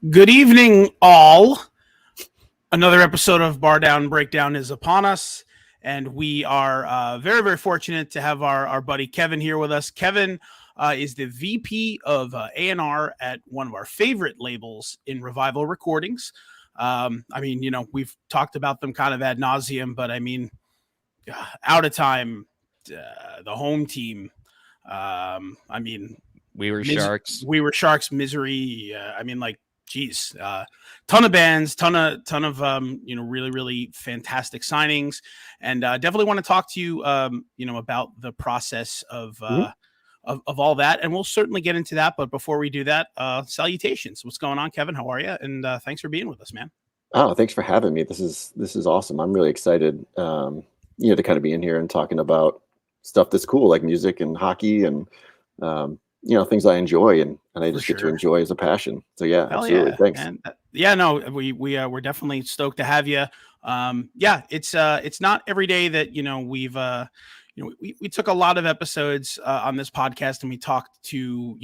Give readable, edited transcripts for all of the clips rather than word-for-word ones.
Good evening, all. Another episode of Bar Down Breakdown is upon us, and we are very, very fortunate to have our buddy Kevin here with us. Kevin is the VP of A&R at one of our favorite labels in Revival Recordings. We've talked about them kind of ad nauseum, but Out of Time, the home team. We were Sharks. We were Sharks. Misery. Geez, ton of bands, ton of really, really fantastic signings, and definitely want to talk to you, about the process of all that, and we'll certainly get into that. But before we do that, salutations. What's going on, Kevin? How are you? And thanks for being with us, man. Oh, thanks for having me. This is awesome. I'm really excited, to kind of be in here and talking about stuff that's cool, like music and hockey and things I enjoy and I just get to enjoy as a passion. So yeah, Hell absolutely. Yeah. Thanks. And we're definitely stoked to have you. It's not every day that, we took a lot of episodes on this podcast and we talked to,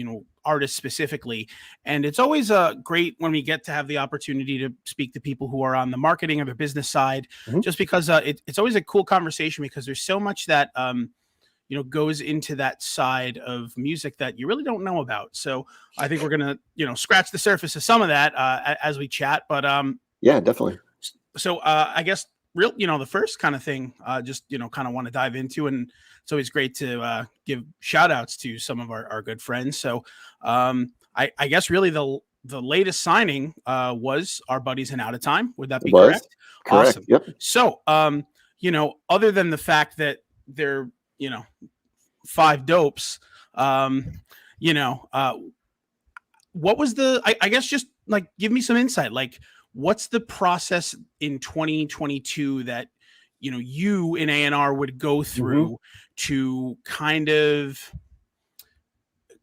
artists specifically. And it's always great when we get to have the opportunity to speak to people who are on the marketing or the business side, just because it's always a cool conversation because there's so much that, goes into that side of music that you really don't know about. So I think we're going to, scratch the surface of some of that as we chat. But yeah, definitely. So I guess the first kind of thing, kind of want to dive into, and it's always great to give shout outs to some of our good friends. So I guess really the latest signing was our buddies in Out of Time. Would that be correct? Correct. Awesome. Yep. So, other than the fact that they're, five dopes, what was I guess just like, give me some insight. Like, what's the process in 2022 that, you in A&R would go through to kind of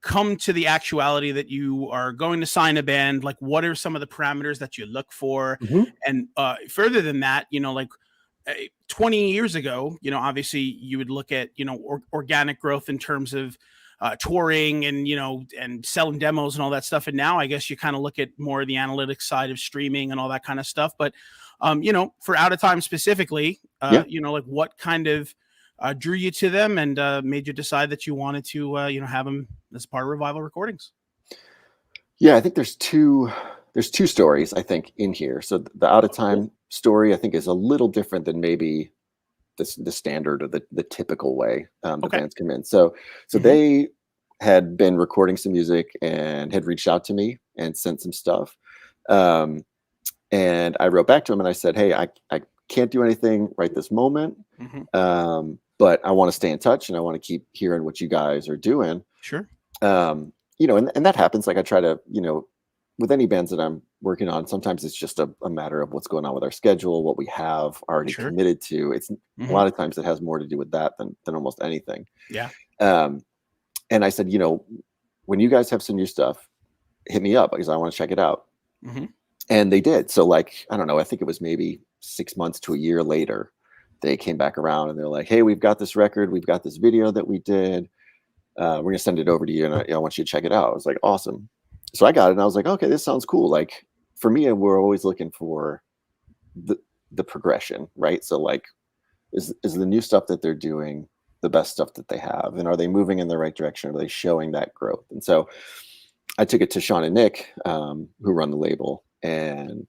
come to the actuality that you are going to sign a band? Like, what are some of the parameters that you look for? And further than that, 20 years ago, obviously you would look at, organic growth in terms of touring and, and selling demos and all that stuff. And now I guess you kind of look at more of the analytics side of streaming and all that kind of stuff. But, for Out of Time specifically, what kind of drew you to them and made you decide that you wanted to, have them as part of Revival Recordings? Yeah, I think there's two stories, I think, in here. So the Out of Time story, I think, is a little different than maybe the standard or the typical way the bands come in. So they had been recording some music and had reached out to me and sent some stuff. And I wrote back to them and I said, hey, I can't do anything right this moment, but I want to stay in touch and I want to keep hearing what you guys are doing. Sure. And that happens. Like I try to, with any bands that I'm working on, sometimes it's just a matter of what's going on with our schedule, what we have already committed to. It's a lot of times it has more to do with that than almost anything. Yeah. And I said, when you guys have some new stuff, hit me up because I want to check it out. And they did. So like, I don't know, I think it was maybe 6 months to a year later, they came back around and they're like, hey, we've got this record. We've got this video that we did. We're going to send it over to you. And I want you to check it out. I was like, awesome. So I got it and I was like, okay, this sounds cool. Like for me, we're always looking for the progression, right? So like, is the new stuff that they're doing the best stuff that they have? And are they moving in the right direction? Are they showing that growth? And so I took it to Sean and Nick, who run the label, and,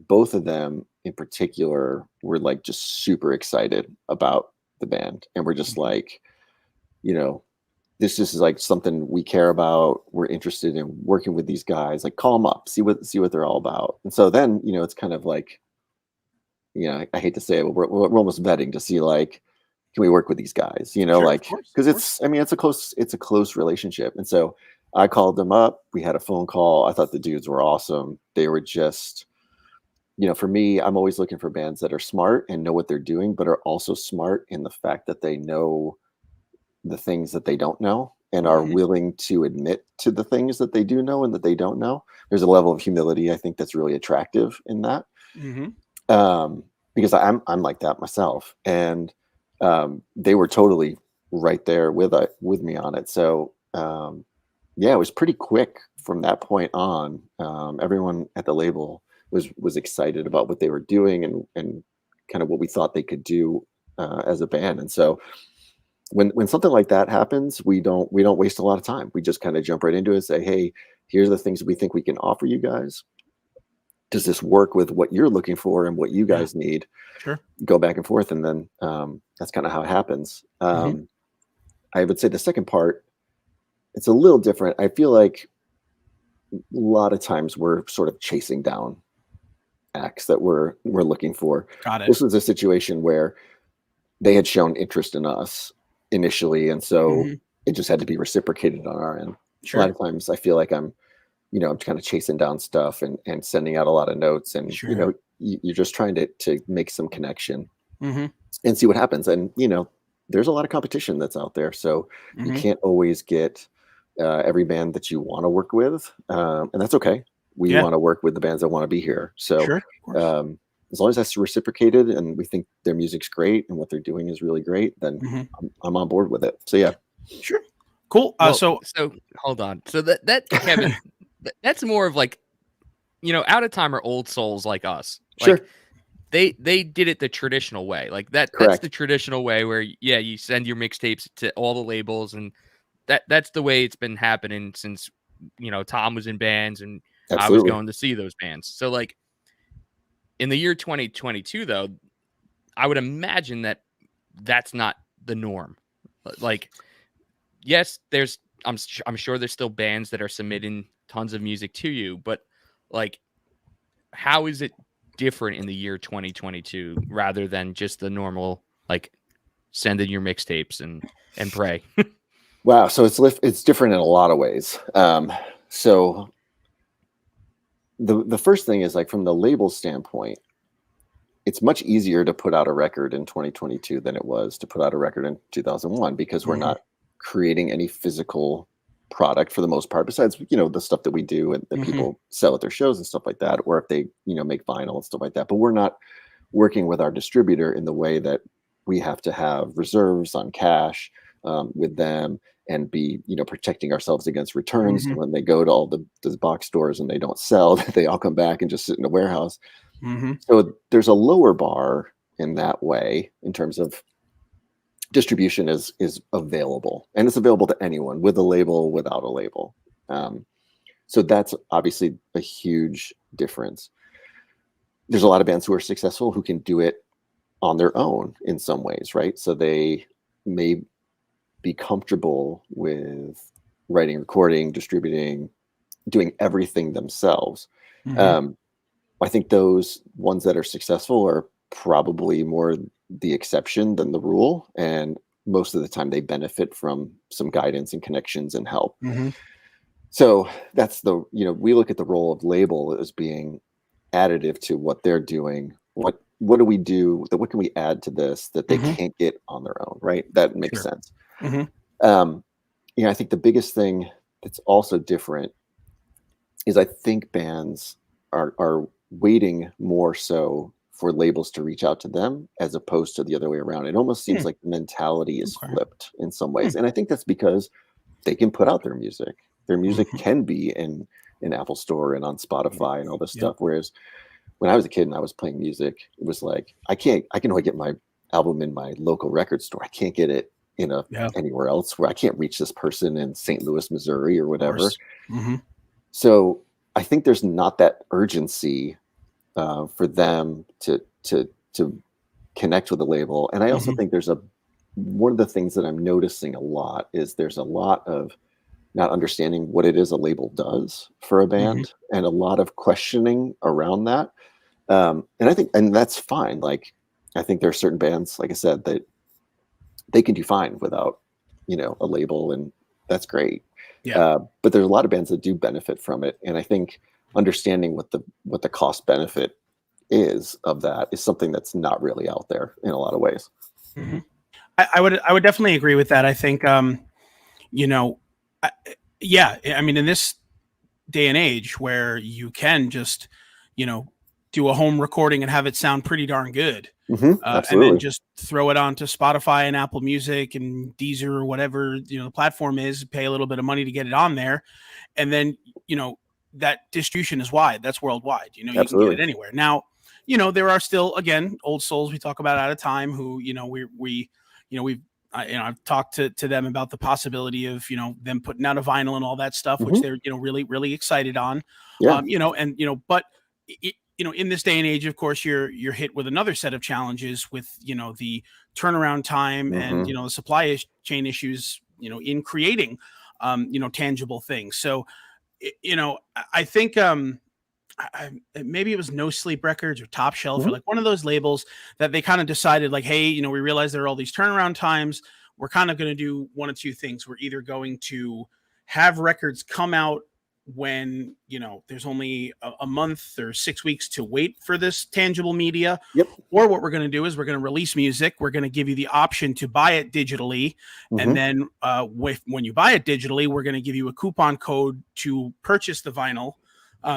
both of them in particular were like just super excited about the band. And we're just like, this is like something we care about. We're interested in working with these guys. Like, call them up, see what they're all about. And so then, it's kind of like, I hate to say it, but we're almost vetting to see like, can we work with these guys? Because it's a close relationship. And so I called them up. We had a phone call. I thought the dudes were awesome. They were just, for me, I'm always looking for bands that are smart and know what they're doing, but are also smart in the fact that they know the things that they don't know and are willing to admit to the things that they do know and that they don't know. There's a level of humility I think that's really attractive in that. Because I'm like that myself, and they were totally right there with me on it. So it was pretty quick from that point on, everyone at the label was excited about what they were doing and kind of what we thought they could do as a band. And so when something like that happens, we don't waste a lot of time. We just kind of jump right into it and say, hey, here's the things we think we can offer you guys. Does this work with what you're looking for and what you guys need? Sure. Go back and forth, and then that's kind of how it happens. I would say the second part, it's a little different. I feel like a lot of times we're sort of chasing down acts that we're looking for. Got it. This was a situation where they had shown interest in us initially, and so it just had to be reciprocated on our end. Sure. A lot of times I feel like I'm kind of chasing down stuff and sending out a lot of notes, and Sure. you're just trying to make some connection and see what happens. And there's a lot of competition that's out there, so you can't always get every band that you want to work with, and that's okay. We want to work with the bands that want to be here. So Sure, as long as that's reciprocated and we think their music's great and what they're doing is really great, then I'm on board with it. So yeah. Sure. Cool. So hold on. So that Kevin, that's more of like, Out of Time are old souls like us. Like, Sure. They did it the traditional way. Like that's the traditional way where you send your mixtapes to all the labels, and that's the way it's been happening since Tom was in bands and Absolutely. I was going to see those bands. So like in the year 2022 though, I would imagine that that's not the norm. Like, yes, I'm sure there's still bands that are submitting tons of music to you, but like, how is it different in the year 2022 rather than just the normal, like, send in your mixtapes and pray? Wow. So it's different in a lot of ways. So the first thing is, like, from the label standpoint, it's much easier to put out a record in 2022 than it was to put out a record in 2001, because we're not creating any physical product for the most part, besides the stuff that we do and that people sell at their shows and stuff like that, or if they make vinyl and stuff like that. But we're not working with our distributor in the way that we have to have reserves on cash with them and be protecting ourselves against returns. And when they go to all the box stores and they don't sell, they all come back and just sit in a warehouse. So there's a lower bar in that way in terms of distribution is available, and it's available to anyone, with a label, without a label. So that's obviously a huge difference. There's a lot of bands who are successful who can do it on their own in some ways, right? So they may be comfortable with writing, recording, distributing, doing everything themselves. I think those ones that are successful are probably more the exception than the rule, and most of the time they benefit from some guidance and connections and help. So that's we look at the role of label as being additive to what they're doing. What do we do? What can we add to this that they can't get on their own? Right? That makes sense. I think the biggest thing that's also different is I think bands are waiting more so for labels to reach out to them as opposed to the other way around. It almost seems like the mentality is flipped in some ways. And I think that's because they can put out their music. Their music can be in Apple Store and on Spotify and all this stuff. Whereas when I was a kid and I was playing music, it was like, I can only get my album in my local record store. I can't get it anywhere else, where I can't reach this person in St. Louis, Missouri or whatever. So I think there's not that urgency for them to connect with a label. And I also think there's one of the things that I'm noticing a lot is there's a lot of not understanding what it is a label does for a band, and a lot of questioning around that. And I think, and that's fine. Like, I think there are certain bands, like I said, that they can do fine without, a label, and that's great. But there's a lot of bands that do benefit from it. And I think understanding what the cost benefit is of that is something that's not really out there in a lot of ways. I would definitely agree with that. I think, I mean, in this day and age where you can just, do a home recording and have it sound pretty darn good, and then just throw it onto Spotify and Apple Music and Deezer or whatever, the platform is, pay a little bit of money to get it on there. And then, you know, that distribution is wide. That's worldwide. You know, you Absolutely. can get it anywhere. Now, you know, there are still, again, old souls we talk about at a time who, you know, I've talked to them about the possibility of, you know, them putting out a vinyl and all that stuff, which they're, you know, really, really excited on. Yeah. You know, and, you know, but you know, in this day and age, of course, you're hit with another set of challenges with, you know, the turnaround time and, you know, the supply chain issues, you know, in creating, you know, tangible things. So, you know, I think, maybe it was No Sleep Records or Top Shelf or like one of those labels that they kind of decided like, hey, you know, we realize there are all these turnaround times. We're kind of going to do one of two things. We're either going to have records come out when, you know, there's only a month or 6 weeks to wait for this tangible media. Yep. Or what we're going to do is we're going to release music. We're going to give you the option to buy it digitally. And then when you buy it digitally, we're going to give you a coupon code to purchase the vinyl.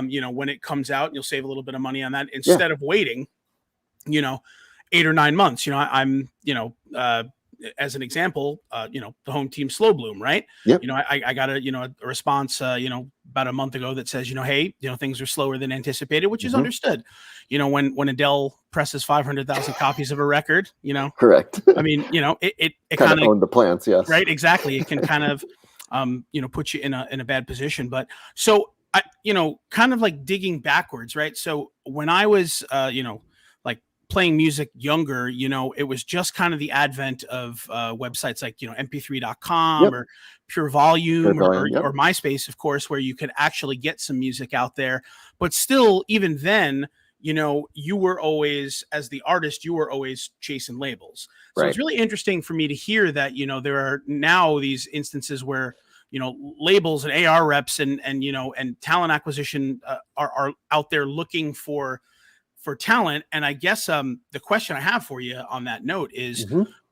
You know, when it comes out, and you'll save a little bit of money on that instead of waiting, you know, 8 or 9 months. You know, I'm, you know, as an example, you know, the home team Slow Bloom, right? Yep. You know, I got a response, you know, about a month ago that says, you know, hey, you know, things are slower than anticipated, which is understood. You know, when Adele presses 500,000 copies of a record, you know, correct. I mean, you know, it kind of own the plants, yes. Right, exactly. It can kind of, you know, put you in a bad position. But so you know, kind of like digging backwards, right? So when I was, you know, like playing music younger, you know, it was just kind of the advent of websites like, you know, mp3.com or Pure Volume, or MySpace, of course, where you could actually get some music out there. But still, even then, you know, you were always, as the artist, you were always chasing labels. So it's really interesting for me to hear that, you know, there are now these instances where, you know, labels and AR reps and you know, and talent acquisition are out there looking for talent. And I guess the question I have for you on that note is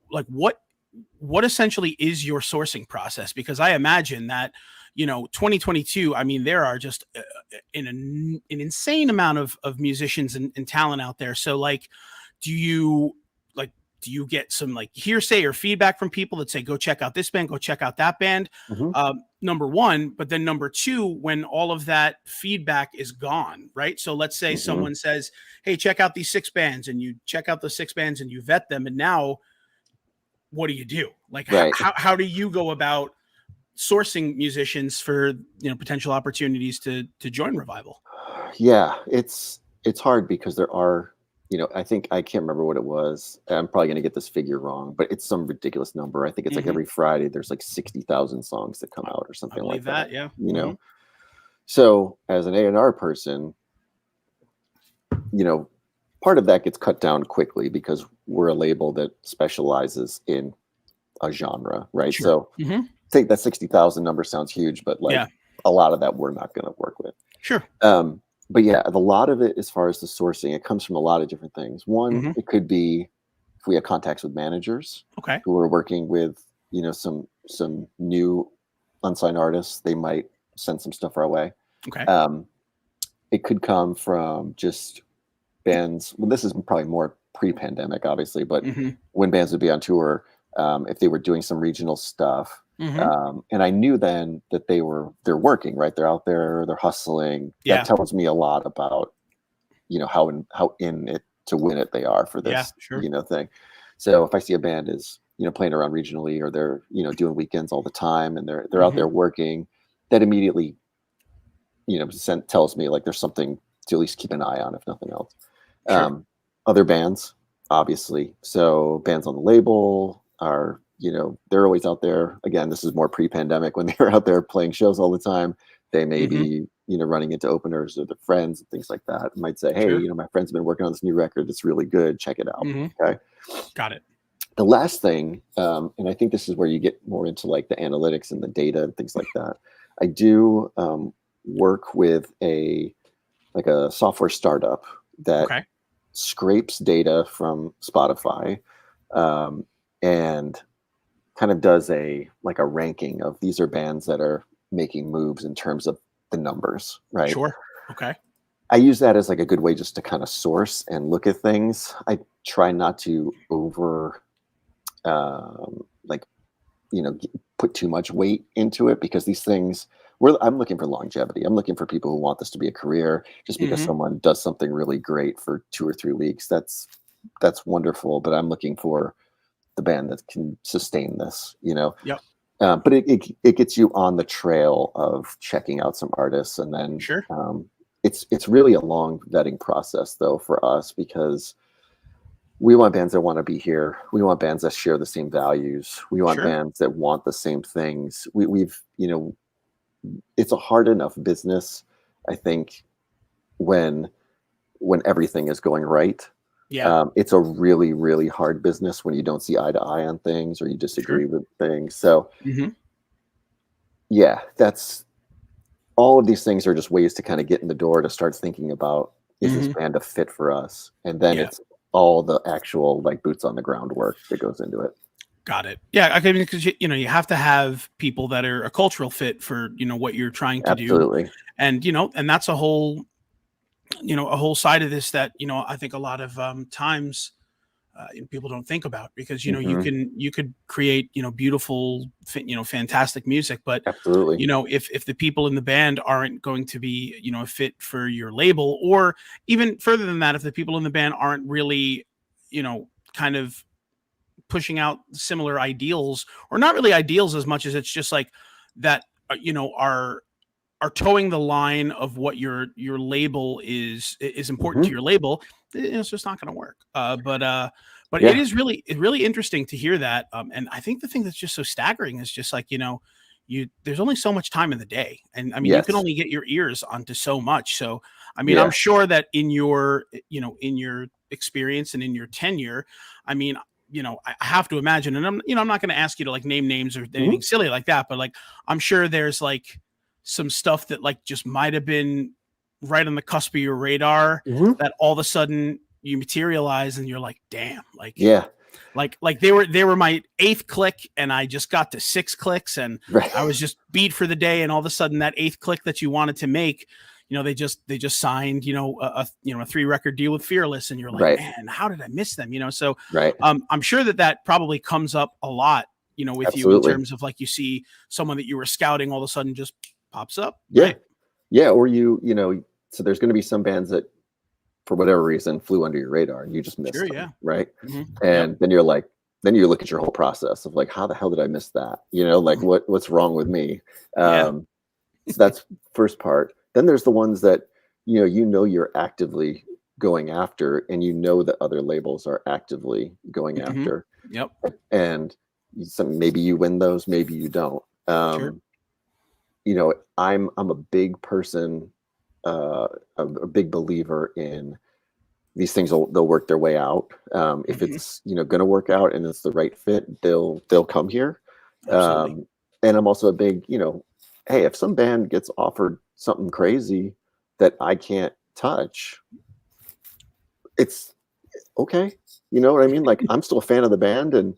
like, what essentially is your sourcing process? Because I imagine that, you know, 2022, I mean, there are just an insane amount of musicians and talent out there. So like, do you get some like hearsay or feedback from people that say, go check out this band, go check out that band? Number one, but then number two, when all of that feedback is gone, right? So let's say someone says, hey, check out these 6 bands, and you check out the 6 bands and you vet them. And now what do you do? Like, how do you go about sourcing musicians for, you know, potential opportunities to join Revival? Yeah, it's hard because there are, you know, I think I can't remember what it was. I'm probably going to get this figure wrong, but it's some ridiculous number. I think it's like every Friday there's like 60,000 songs that come out or something like that. Yeah. You know, so as an A&R person, you know, part of that gets cut down quickly because we're a label that specializes in a genre, right? So I think that 60,000 number sounds huge, but like a lot of that we're not going to work with. Sure. But yeah, a lot of it, as far as the sourcing, it comes from a lot of different things. One, it could be if we have contacts with managers who are working with, you know, some new unsigned artists, they might send some stuff our way. It could come from just bands. Well, this is probably more pre-pandemic, obviously, but when bands would be on tour, if they were doing some regional stuff. And I knew then that they're working, right? They're out there, they're hustling. That tells me a lot about, you know, how in it to win it they are for this, you know, thing. So if I see a band is, you know, playing around regionally, or they're, you know, doing weekends all the time and they're out there working, that immediately, you know, tells me like there's something to at least keep an eye on, if nothing else. Other bands, obviously. So bands on the label are, you know, they're always out there. Again, this is more pre-pandemic when they were out there playing shows all the time. They may be, you know, running into openers or their friends and things like that. Might say, hey, you know, my friend's been working on this new record. It's really good. Check it out. Okay. Got it. The last thing, and I think this is where you get more into like the analytics and the data and things like that. I do work with a software startup that scrapes data from Spotify and kind of does a ranking of these are bands that are making moves in terms of the numbers, right? Sure. Okay. I use that as like a good way just to kind of source and look at things. I try not to put too much weight into it, because these things, I'm looking for longevity. I'm looking for people who want this to be a career. Just because Mhm. someone does something really great for 2 or 3 weeks, that's wonderful. But I'm looking for the band that can sustain this, Yep. But it gets you on the trail of checking out some artists, and then Sure. it's really a long vetting process though for us, because we want bands that want to be here. We want bands that share the same values. We want Sure. bands that want the same things. We've it's a hard enough business, I think, when everything is going right. Yeah. It's a really, really hard business when you don't see eye to eye on things or you Sure. disagree with things. So Mhm. yeah, that's all of these things are just ways to kind of get in the door to start thinking about, is this Mhm. band a fit for us? And then Yeah. it's all the actual like boots on the ground work that goes into it. Got it. Yeah, I mean, because you have to have people that are a cultural fit for what you're trying to do, Absolutely. and and that's a whole a whole side of this that I think a lot of times people don't think about, because Hmm. you could create beautiful fantastic music, but Absolutely. if the people in the band aren't going to be a fit for your label, or even further than that, if the people in the band aren't really kind of pushing out similar ideals, or not really ideals as much as it's just like that are towing the line of what your label is important to Hmm. your label, it's just not going to work. But it Yeah. is really interesting to hear that. And I think the thing that's just so staggering is just like there's only so much time in the day, and I mean you can Yes. only get your ears onto so much. So I mean, I'm Yeah. sure that in your in your experience and in your tenure, I mean, I have to imagine, and I'm not going to ask you to like name names or anything Hmm. silly like that, but like I'm sure there's like some stuff that like just might have been right on the cusp of your radar, Hmm. that all of a sudden you materialize and you're like, damn, Yeah. like they were my eighth click and I just got to 6 clicks and Right. I was just beat for the day, and all of a sudden that eighth click that you wanted to make, they just signed a 3 record deal with Fearless, and you're like, Right. man, how did I miss them? So Right. I'm sure that probably comes up a lot with you, in Absolutely. terms of like you see someone that you were scouting all of a sudden just pops up, Yeah. right? Yeah. Or so there's going to be some bands that for whatever reason flew under your radar and you just Sure, missed them. yeah. Right. Yep. And then then you look at your whole process of like, how the hell did I miss that? Like Mhm. what's wrong with me? Yeah. Um, so that's first part. Then there's the ones that, you're actively going after, and that other labels are actively going Mhm. after. Yep. And maybe you win those, maybe you don't. Sure. I'm a big person, a big believer in these things. They'll work their way out. If Mhm. it's going to work out and it's the right fit, they'll come here. Absolutely. And I'm also a big, hey, if some band gets offered something crazy that I can't touch, it's okay. You know what I mean? Like I'm still a fan of the band, and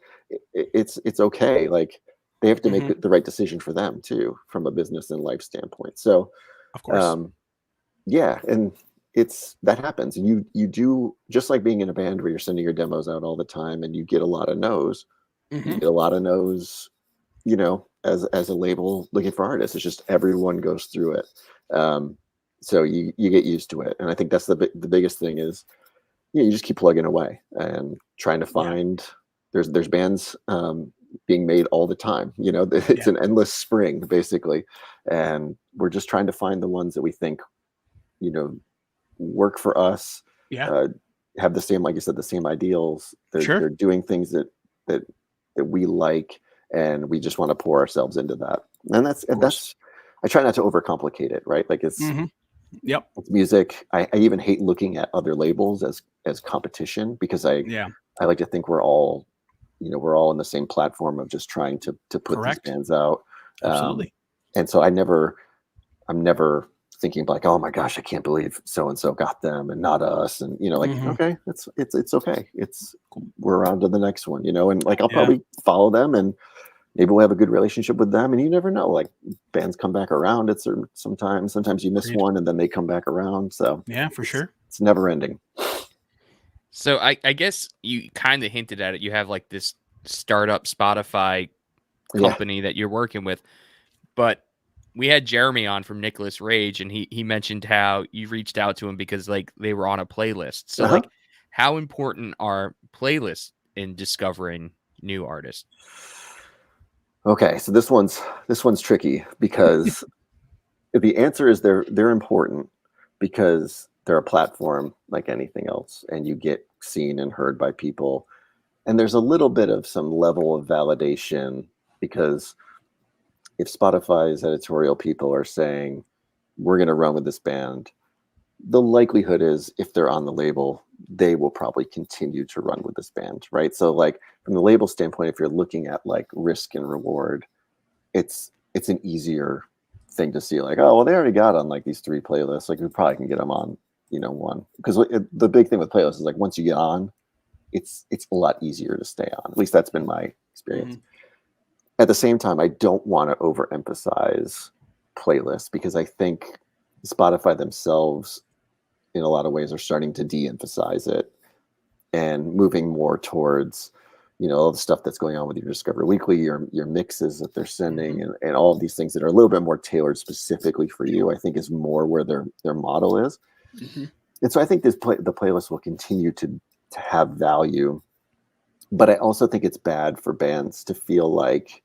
it's okay. Like they have to make Mhm. the right decision for them too, from a business and life standpoint. So Of course. um, yeah, and that happens. You do, just like being in a band where you're sending your demos out all the time and you get a lot of no's. You Mhm. get a lot of no's, as a label looking for artists. It's just everyone goes through it. So you get used to it, and I think that's the biggest thing is, you just keep plugging away and trying to Yeah. find. There's bands being made all the time. It's Yeah. an endless spring basically, and we're just trying to find the ones that we think you know work for us, Yeah. uh, have the same, like you said, the same ideals. They're Sure. doing things that that we like, and we just want to pour ourselves into that. And Of course. that's I try not to overcomplicate it, right? Like Mhm. Yep. it's music. I even hate looking at other labels as competition, because Yeah. I like to think we're all we're all on the same platform of just trying to put these Correct. bands out. um, Absolutely. and so I'm never thinking like, oh my gosh, I can't believe so and so got them and not us. And like, Mhm. okay, it's okay. We're on to the next one. And like I'll Yeah. probably follow them, and maybe we'll have a good relationship with them. And you never know. Like bands come back around. Sometimes you miss Agreed. one and then they come back around. So Yeah, for sure. it's never ending. So I guess you kind of hinted at it. You have like this startup Spotify Yeah. company that you're working with, but we had Jeremy on from Nicholas Rage, and he mentioned how you reached out to him because like they were on a playlist. So like, how important are playlists in discovering new artists? Okay, so this one's tricky because the answer is they're important because they're a platform like anything else, and you get seen and heard by people. And there's a little bit of some level of validation because if Spotify's editorial people are saying, we're going to run with this band, the likelihood is if they're on the label, they will probably continue to run with this band, right? So like from the label standpoint, if you're looking at like risk and reward, it's an easier thing to see like, oh, well, they already got on like these 3 playlists. Like we probably can get them on, one. Because the big thing with playlists is like once you get on, it's a lot easier to stay on. At least that's been my experience. At the same time, I don't want to overemphasize playlists because I think Spotify themselves, in a lot of ways, are starting to de-emphasize it and moving more towards, all the stuff that's going on with your Discover Weekly, your mixes that they're sending, and all of these things that are a little bit more tailored specifically for you. I think is more where their model is, and so I think the playlist will continue to have value, but I also think it's bad for bands to feel like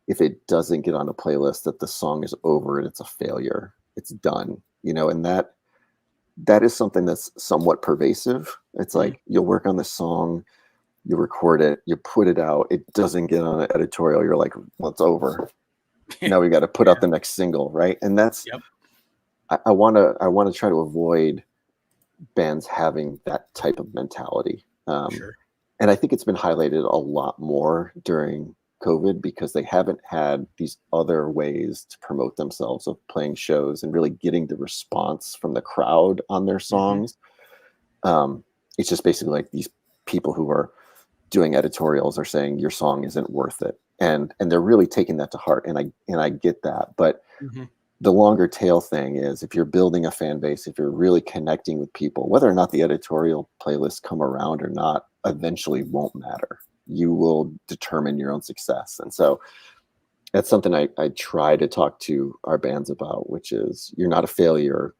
if it doesn't get on a playlist that the song is over and it's a failure, it's done, and that is something that's somewhat pervasive. It's like you'll work on the song, you record it, you put it out, it doesn't get on an editorial, you're like, well, it's over. Now we got to put out the next single, right? And that's I want to try to avoid bands having that type of mentality. And I think it's been highlighted a lot more during COVID because they haven't had these other ways to promote themselves of playing shows and really getting the response from the crowd on their songs. It's just basically like these people who are doing editorials are saying your song isn't worth it, and they're really taking that to heart, and I get that. But the longer tail thing is if you're building a fan base, if you're really connecting with people, whether or not the editorial playlists come around or not eventually won't matter. You will determine your own success. And so that's something I try to talk to our bands about, which is you're not a failure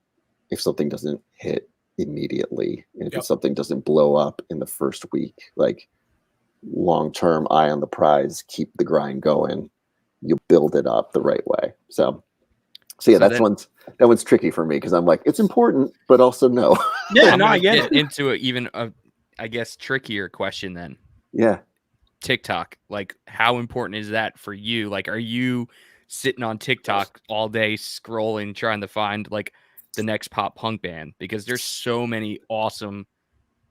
if something doesn't hit immediately. And if something doesn't blow up in the first week, like long-term eye on the prize, keep the grind going, you'll build it up the right way. So yeah, that one's tricky for me because I'm like, it's important, but also no. Yeah, no, I get it. Into even a, I guess, trickier question then. Yeah. TikTok, like how important is that for you? Like, are you sitting on TikTok all day scrolling, trying to find like the next pop punk band? Because there's so many awesome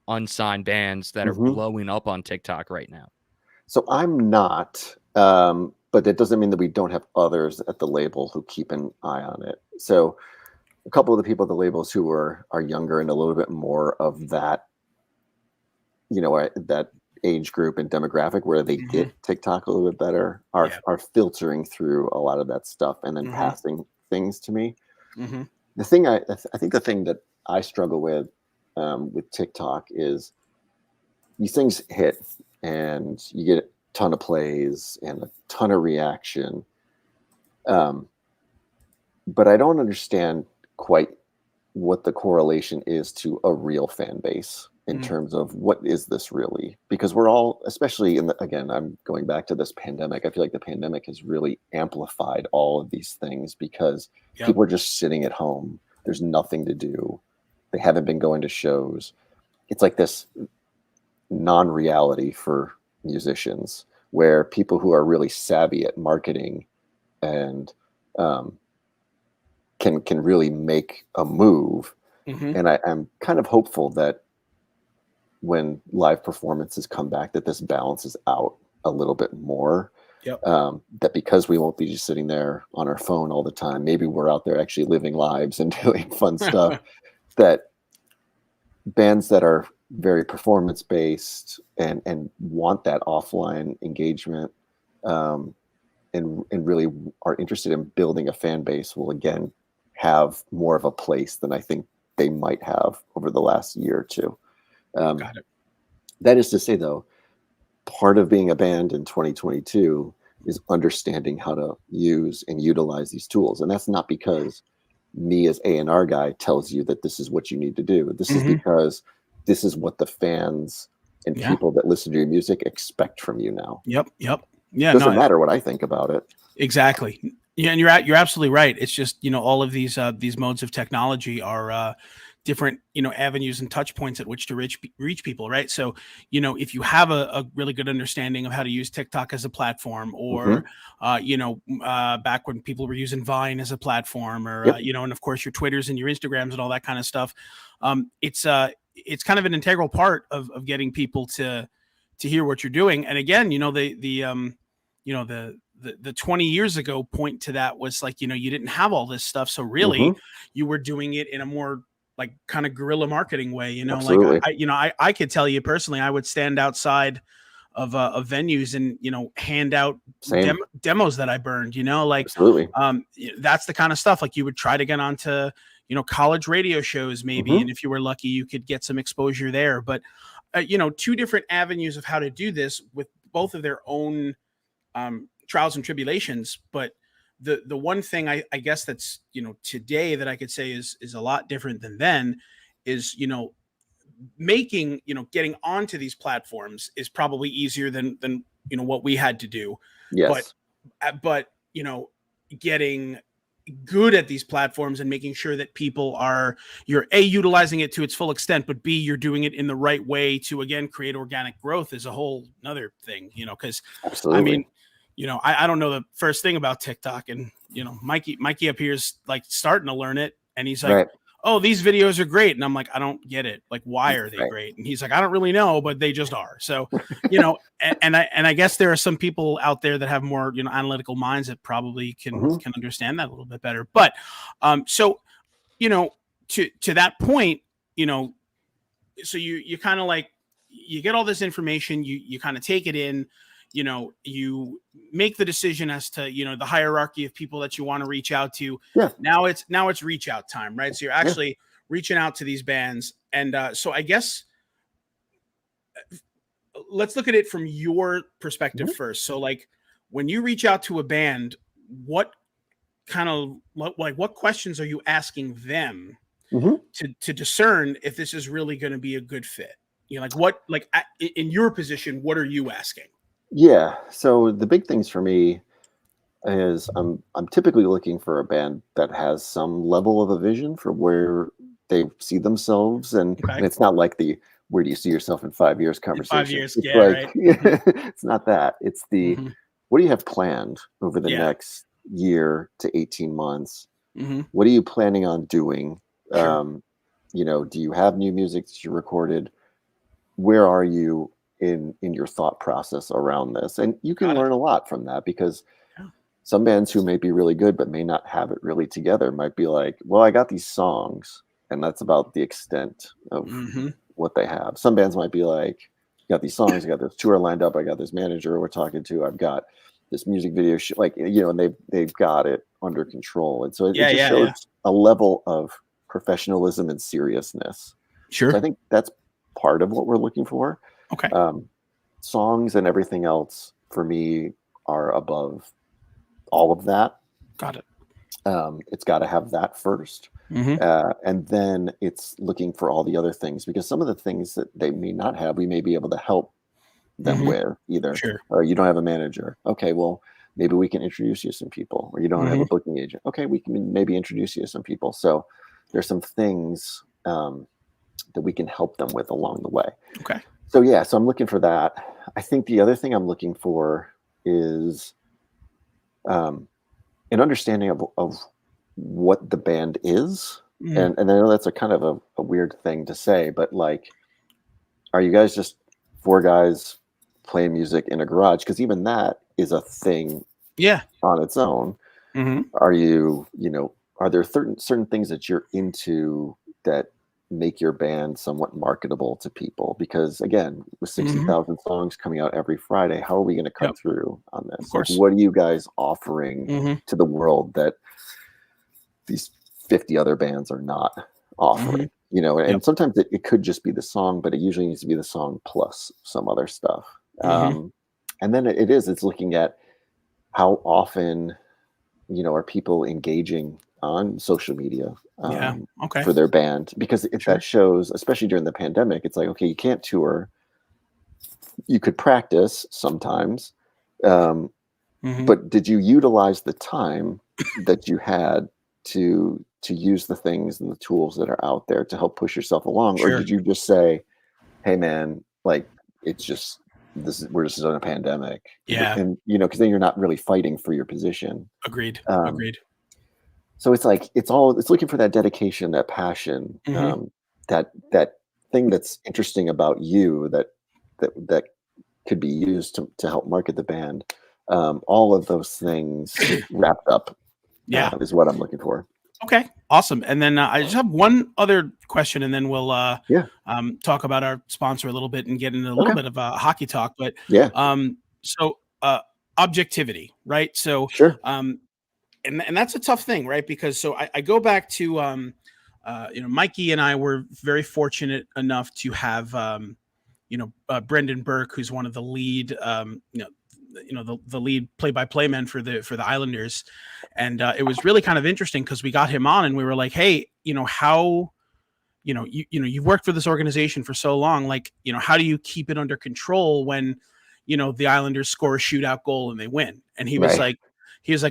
unsigned bands that are blowing up on TikTok right now. So I'm not, but that doesn't mean that we don't have others at the label who keep an eye on it. So a couple of the people at the labels who are younger and a little bit more of that, that age group and demographic where they get TikTok a little bit better are filtering through a lot of that stuff and then passing things to me. The thing I think the thing that I struggle with TikTok is these things hit and you get a ton of plays and a ton of reaction. But I don't understand quite what the correlation is to a real fan base in terms of what is this really? Because we're all, especially again, I'm going back to this pandemic. I feel like the pandemic has really amplified all of these things because people are just sitting at home. There's nothing to do. They haven't been going to shows. It's like this non-reality for musicians where people who are really savvy at marketing and can really make a move. And I'm kind of hopeful that when live performances come back, that this balances out a little bit more. That because we won't be just sitting there on our phone all the time, maybe we're out there actually living lives and doing fun stuff. That bands that are very performance based and want that offline engagement and really are interested in building a fan base will again have more of a place than I think they might have over the last year or two. Got it. That is to say, though, part of being a band in 2022 is understanding how to use and utilize these tools. And that's not because me as A&R guy tells you that this is what you need to do. This is because this is what the fans and people that listen to your music expect from you now. Yep. Yeah. It doesn't matter what I think about it. Exactly. Yeah, and you're absolutely right. It's just, all of these modes of technology are different, avenues and touch points at which to reach people, right? So, if you have a really good understanding of how to use TikTok as a platform, or back when people were using Vine as a platform, or and of course your Twitters and your Instagrams and all that kind of stuff, it's kind of an integral part of getting people to hear what you're doing. And again, the 20 years ago point to that was like, you didn't have all this stuff. So really you were doing it in a more like kind of guerrilla marketing way, Absolutely. like I could tell you personally, I would stand outside of venues and, hand out demos that I burned, Absolutely. That's the kind of stuff like you would try to get onto, college radio shows maybe. And if you were lucky, you could get some exposure there, but two different avenues of how to do this with both of their own, trials and tribulations. But the one thing I guess that's, today that I could say is a lot different than then is, making, getting onto these platforms is probably easier than what we had to do. Yes. But getting good at these platforms and making sure that you're utilizing it to its full extent, but B, you're doing it in the right way to, again, create organic growth is a whole another thing, because Absolutely. I mean, I don't know the first thing about TikTok, and, Mikey up here is like starting to learn it, and he's like, oh, these videos are great. And I'm like, I don't get it. Like, why are they great? And he's like, I don't really know, but they just are. So, and I guess there are some people out there that have more, analytical minds that probably can understand that a little bit better. But, so, to that point, so you kind of like, you get all this information, you kind of take it in, you make the decision as to, the hierarchy of people that you want to reach out to. Yeah. Now it's reach out time, right? So you're actually reaching out to these bands. And so I guess let's look at it from your perspective first. So like when you reach out to a band, what questions are you asking them to discern if this is really going to be a good fit? In your position, what are you asking? Yeah. So the big things for me is I'm typically looking for a band that has some level of a vision for where they see themselves. And it's not like the where do you see yourself in 5 years conversation. 5 years, it's right. It's not that. It's the what do you have planned over the next year to 18 months? What are you planning on doing? Sure. Do you have new music that you recorded? Where are you in your thought process around this? And you can learn a lot from that, because some bands who may be really good but may not have it really together might be like, well, I got these songs and that's about the extent of what they have. Some bands might be like, I got these songs, I got this tour lined up, I got this manager we're talking to, I've got this music video and they've got it under control. And so it just shows a level of professionalism and seriousness. Sure. So I think that's part of what we're looking for. Okay. Songs and everything else for me are above all of that. Got it. It's got to have that first. And then it's looking for all the other things, because some of the things that they may not have, we may be able to help them with either. Sure. Or you don't have a manager. Okay, well, maybe we can introduce you to some people. Or you don't have a booking agent. Okay, we can maybe introduce you to some people. So there's some things that we can help them with along the way. Okay. So so I'm looking for that. I think the other thing I'm looking for is an understanding of what the band is. And I know that's a kind of a weird thing to say, but like, are you guys just 4 guys playing music in a garage? Because even that is a thing on its own. Are you, are there certain things that you're into that make your band somewhat marketable to people? Because again, with 60,000 songs coming out every Friday, how are we going to cut through on this? Of course. Like, what are you guys offering to the world that these 50 other bands are not offering? And sometimes it could just be the song, but it usually needs to be the song plus some other stuff. And then it's looking at, how often, are people engaging on social media Okay. for their band? Because Sure. that shows, especially during the pandemic, it's like, okay, you can't tour. You could practice sometimes. But did you utilize the time that you had to use the things and the tools that are out there to help push yourself along? Or Sure. did you just say, hey man, like it's just we're just in a pandemic. Yeah. And because then you're not really fighting for your position. Agreed. Um, So it's like it's looking for that dedication, that passion, that thing that's interesting about you that could be used to help market the band. All of those things wrapped up Yeah. is what I'm looking for. Okay. Awesome. And then I just have one other question, and then we'll talk about our sponsor a little bit and get into a little bit of hockey talk. But so objectivity, right? So Sure. and that's a tough thing, right? Because so I go back to Mikey and I were very fortunate enough to have Brendan Burke, who's one of the lead the lead play-by-play men for the Islanders, and it was really kind of interesting because we got him on and we were like, hey, how you've worked for this organization for so long, like how do you keep it under control when the Islanders score a shootout goal and they win? And he was like,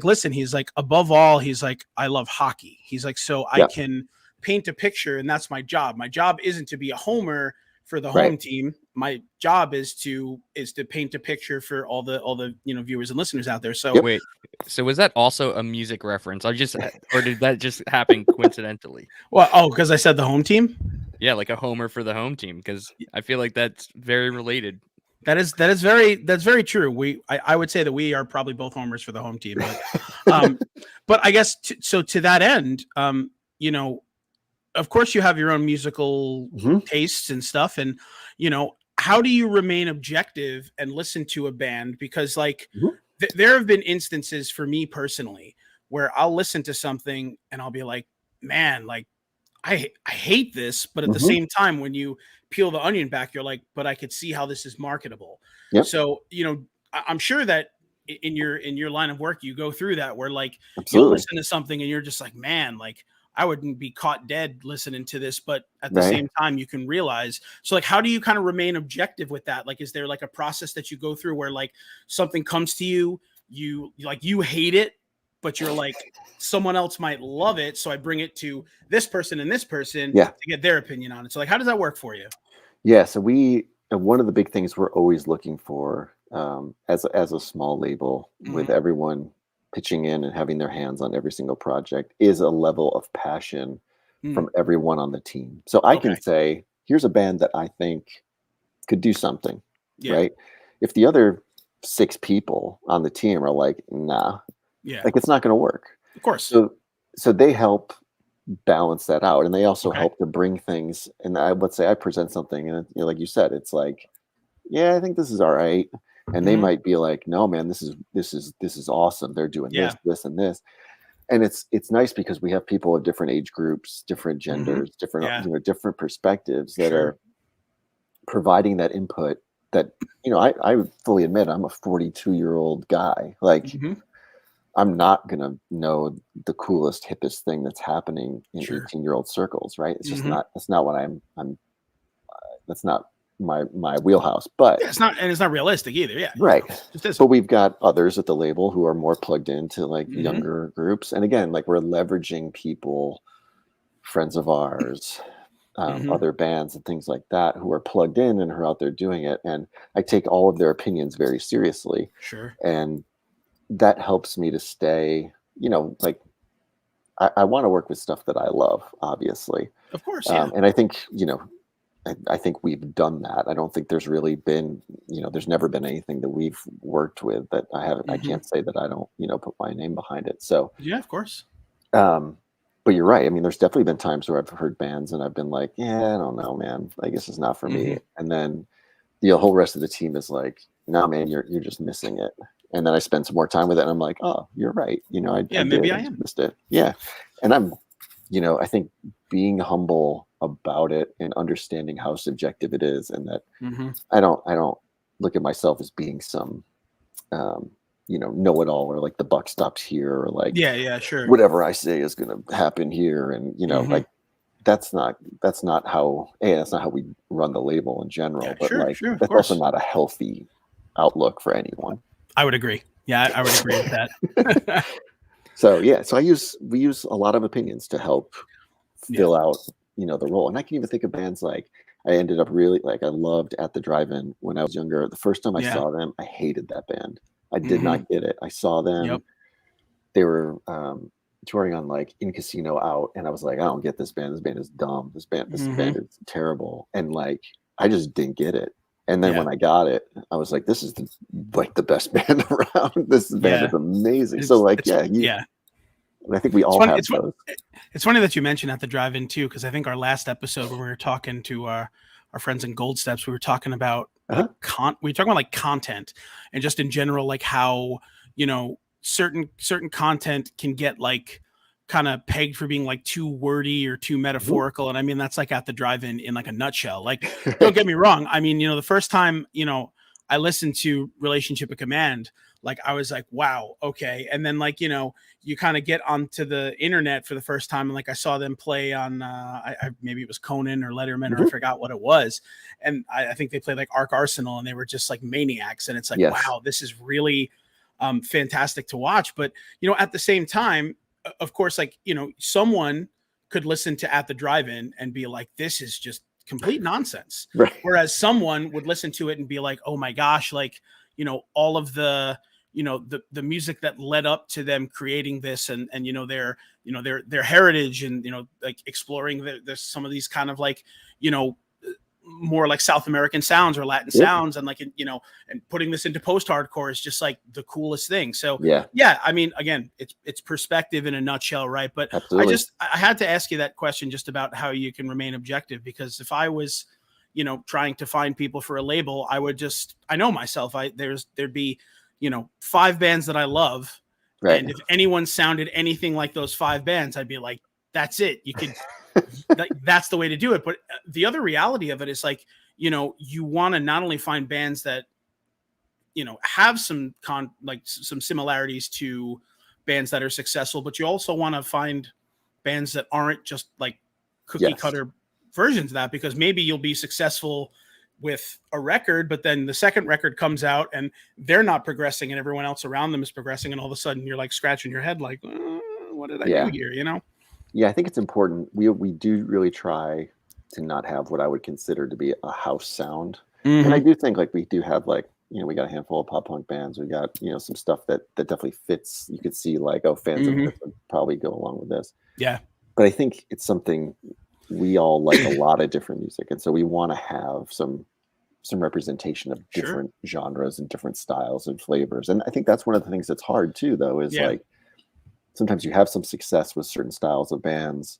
listen, he's like, above all, he's like, I love hockey. He's like, so I can paint a picture, and that's my job. My job isn't to be a homer for the home team. My job is to paint a picture for all the viewers and listeners out there. So wait, so was that also a music reference? Or did that just happen coincidentally? Well, because I said the home team. Yeah, like a homer for the home team, because I feel like that's very related. That's very true. I would say that we are probably both homers for the home team, but I guess to that end, of course you have your own musical tastes and stuff, and how do you remain objective and listen to a band? Because like there have been instances for me personally where I'll listen to something and I'll be like, man, like I hate this, but at the same time, when you peel the onion back, you're like, but I could see how this is marketable. So, I'm sure that in your line of work, you go through that where like you'll listen to something and you're just like, man, like I wouldn't be caught dead listening to this, but at the same time, you can realize. So like, how do you kind of remain objective with that? Like, is there like a process that you go through where like something comes to you, you hate it, but you're like, someone else might love it, so I bring it to this person and this person to get their opinion on it. So like, how does that work for you? Yeah, so one of the big things we're always looking for as a small label with everyone pitching in and having their hands on every single project is a level of passion from everyone on the team. So I can say, here's a band that I think could do something, right? If the other 6 people on the team are like, nah, like it's not going to work. Of course. So they help balance that out, and they also help to bring things. And let's say I present something, and like you said, it's like, yeah, I think this is all right, and they might be like, no, man, this is awesome. They're doing this, and this, and it's nice because we have people of different age groups, different genders, different different perspectives that are providing that input. That I fully admit I'm a 42-year-old guy, like. I'm not going to know the coolest, hippest thing that's happening in 18-year-old circles, right? It's just that's not what I'm that's not my wheelhouse, but it's not realistic either. Yeah. Right. But we've got others at the label who are more plugged into like younger groups. And again, like we're leveraging people, friends of ours, other bands and things like that who are plugged in and who are out there doing it. And I take all of their opinions very seriously. And that helps me to stay, like I want to work with stuff that I love, obviously. Of course. And I think, I think we've done that. I don't think there's really been, there's never been anything that we've worked with that I haven't, I can't say that I don't, put my name behind it. So, yeah, of course. But you're right. I mean, there's definitely been times where I've heard bands and I've been like, yeah, I don't know, man, I guess it's not for me. And then the whole rest of the team is like, no, man, you're just missing it. And then I spend some more time with it and I'm like, oh, you're right. Maybe I missed it. Yeah. And I'm, I think being humble about it and understanding how subjective it is, and that I don't look at myself as being some know it all, or like the buck stops here, or like Yeah, sure. whatever I say is going to happen here, and like that's not how that's not how we run the label in general. Yeah, but like sure, of that's course. also not a healthy outlook for anyone. I would agree. Yeah, I would agree with that. So we use a lot of opinions to help fill out the role. And I can even think of bands like I ended up really like I loved At the Drive-In when I was younger. The first time I saw them, I hated that band. I did not get it. I saw them. They were touring on like In Casino Out, and I was like, I don't get this band. This band is dumb. This band is terrible. And like I just didn't get it. And then when I got it, I was like, this is the best band around. This band is amazing. So like, I think we all have those. It's funny that you mentioned At the Drive-In too, because I think our last episode when we were talking to our friends in Gold Steps, we were talking about we were talking about like content and just in general, like how certain content can get like kind of pegged for being like too wordy or too metaphorical. And I mean, that's like At the Drive-In in like a nutshell. Like, don't get me wrong. I mean, the first time, I listened to Relationship of Command, like I was like, wow, okay. And then like, you kind of get onto the internet for the first time. And like, I saw them play on, maybe it was Conan or Letterman, or I forgot what it was. And I think they played like Arc Arsenal, and they were just like maniacs. And it's like, wow, this is really fantastic to watch. But, at the same time, of course, like, someone could listen to At the Drive-In and be like, this is just complete nonsense. Right. Whereas someone would listen to it and be like, oh my gosh, like, all of the, the music that led up to them creating this and their heritage and, like exploring there's some of these kind of like, more like South American sounds or Latin sounds, and like, and putting this into post-hardcore is just like the coolest thing. So yeah, I mean, again, it's perspective in a nutshell, right? But absolutely. I had to ask you that question just about how you can remain objective, because if I was, trying to find people for a label, I know myself, there'd be, 5 bands that I love. Right. And if anyone sounded anything like those 5 bands, I'd be like, that's it. You could, that's the way to do it. But the other reality of it is like, you want to not only find bands that, have some some similarities to bands that are successful, but you also want to find bands that aren't just like cookie cutter versions of that, because maybe you'll be successful with a record, but then the second record comes out and they're not progressing and everyone else around them is progressing. And all of a sudden you're like scratching your head, like, what did I do here? Yeah, I think it's important. We do really try to not have what I would consider to be a house sound. And I do think like we do have like, we got a handful of pop punk bands. We got, some stuff that definitely fits. You could see like, oh, fans of this would probably go along with this. Yeah. But I think it's something we all like a lot of different music. And so we want to have some representation of different genres and different styles and flavors. And I think that's one of the things that's hard too, though, is like, sometimes you have some success with certain styles of bands,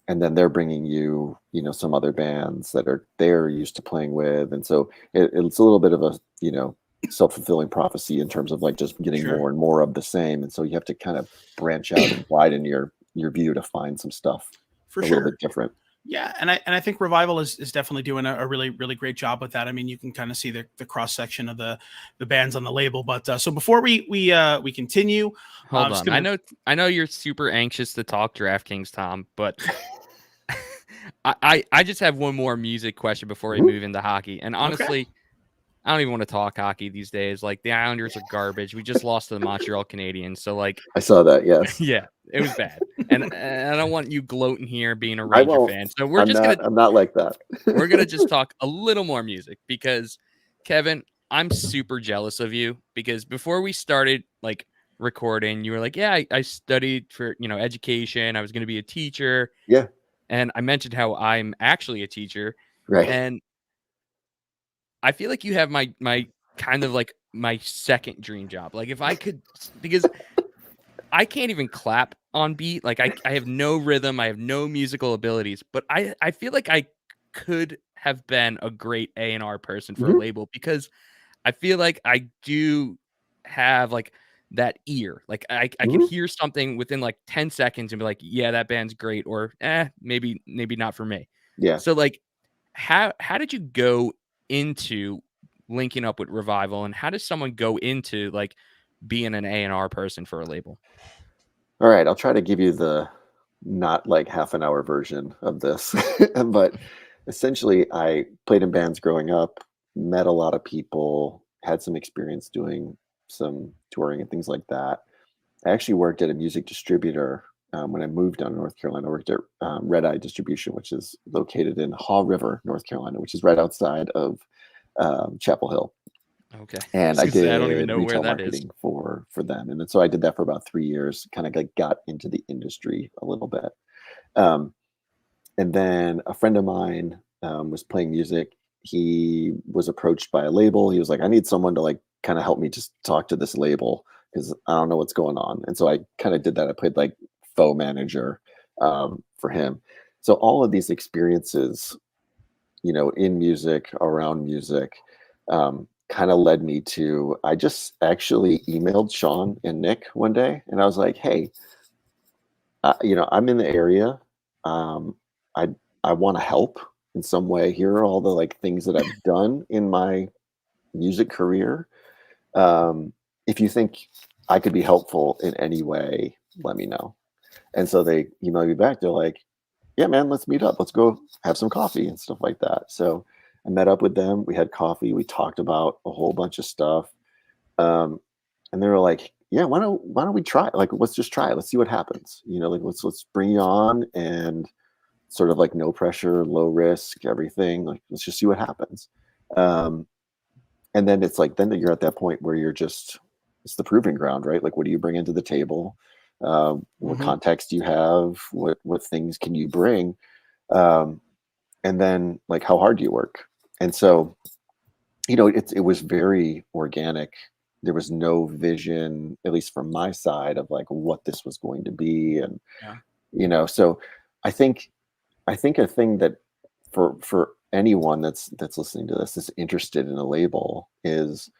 and then they're bringing you, some other bands that they're used to playing with. And so it's a little bit of a, self-fulfilling prophecy in terms of like just getting more and more of the same. And so you have to kind of branch out and widen your view to find some stuff a little bit different. Yeah, and I think Revival is definitely doing a really, really great job with that. I mean, you can kind of see the cross section of the bands on the label. But so before we continue, hold on. I know you're super anxious to talk DraftKings, Tom, but I just have one more music question before we move into hockey. And honestly, I don't even want to talk hockey these days. Like, the Islanders are garbage. We just lost to the Montreal Canadiens. So, like, I saw that. Yes. Yeah, it was bad. And I don't want you gloating here being a Ranger fan. So I'm not like that. We're going to just talk a little more music because, Kevin, I'm super jealous of you, because before we started like recording, you were like, yeah, I studied for, education. I was going to be a teacher. Yeah. And I mentioned how I'm actually a teacher. Right. And I feel like you have my kind of like my second dream job. Like, if I could, because I can't even clap on beat. Like, I have no rhythm. I have no musical abilities, but I feel like I could have been a great A&R person for a label, because I feel like I do have like that ear. Like I can hear something within like 10 seconds and be like, yeah, that band's great. Or maybe not for me. Yeah. So like, how did you go into linking up with Revival, and how does someone go into like being an A&R person for a label? All right, I'll try to give you the not like half an hour version of this, but essentially I played in bands growing up, met a lot of people, had some experience doing some touring and things like that. I actually worked at a music distributor when I moved down to North Carolina. I worked at Red Eye Distribution, which is located in Haw River, North Carolina, which is right outside of Chapel Hill. Okay. And I did I don't even know retail where that is. marketing for them. And then, so I did that for about 3 years, kind of like got into the industry a little bit. And then a friend of mine was playing music. He was approached by a label. He was like, I need someone to like kind of help me just talk to this label because I don't know what's going on. And so I kind of did that. I played like faux manager for him. So all of these experiences, you know, in music, around music, kind of led me to, I just actually emailed Sean and Nick one day and I was like, hey, you know, I'm in the area. I want to help in some way. Here are all the like things that I've done in my music career. If you think I could be helpful in any way, let me know. And so they emailed me back. They're like, yeah, man, let's meet up. Let's go have some coffee and stuff like that. So I met up with them. We had coffee. We talked about a whole bunch of stuff. And they were like, yeah, why don't we try it? Like, let's just try it. Let's see what happens. You know, like let's bring you on and sort of like no pressure, low risk, everything. Like, let's just see what happens. And then it's like, then you're at that point where you're just, it's the proving ground, right? Like, what do you bring into the table? What context do you have? What things can you bring? And then like, how hard do you work? And so, you know, it was very organic. There was no vision, at least from my side, of like what this was going to be. And, you know, so I think a thing that for anyone that's listening to this is interested in a label is,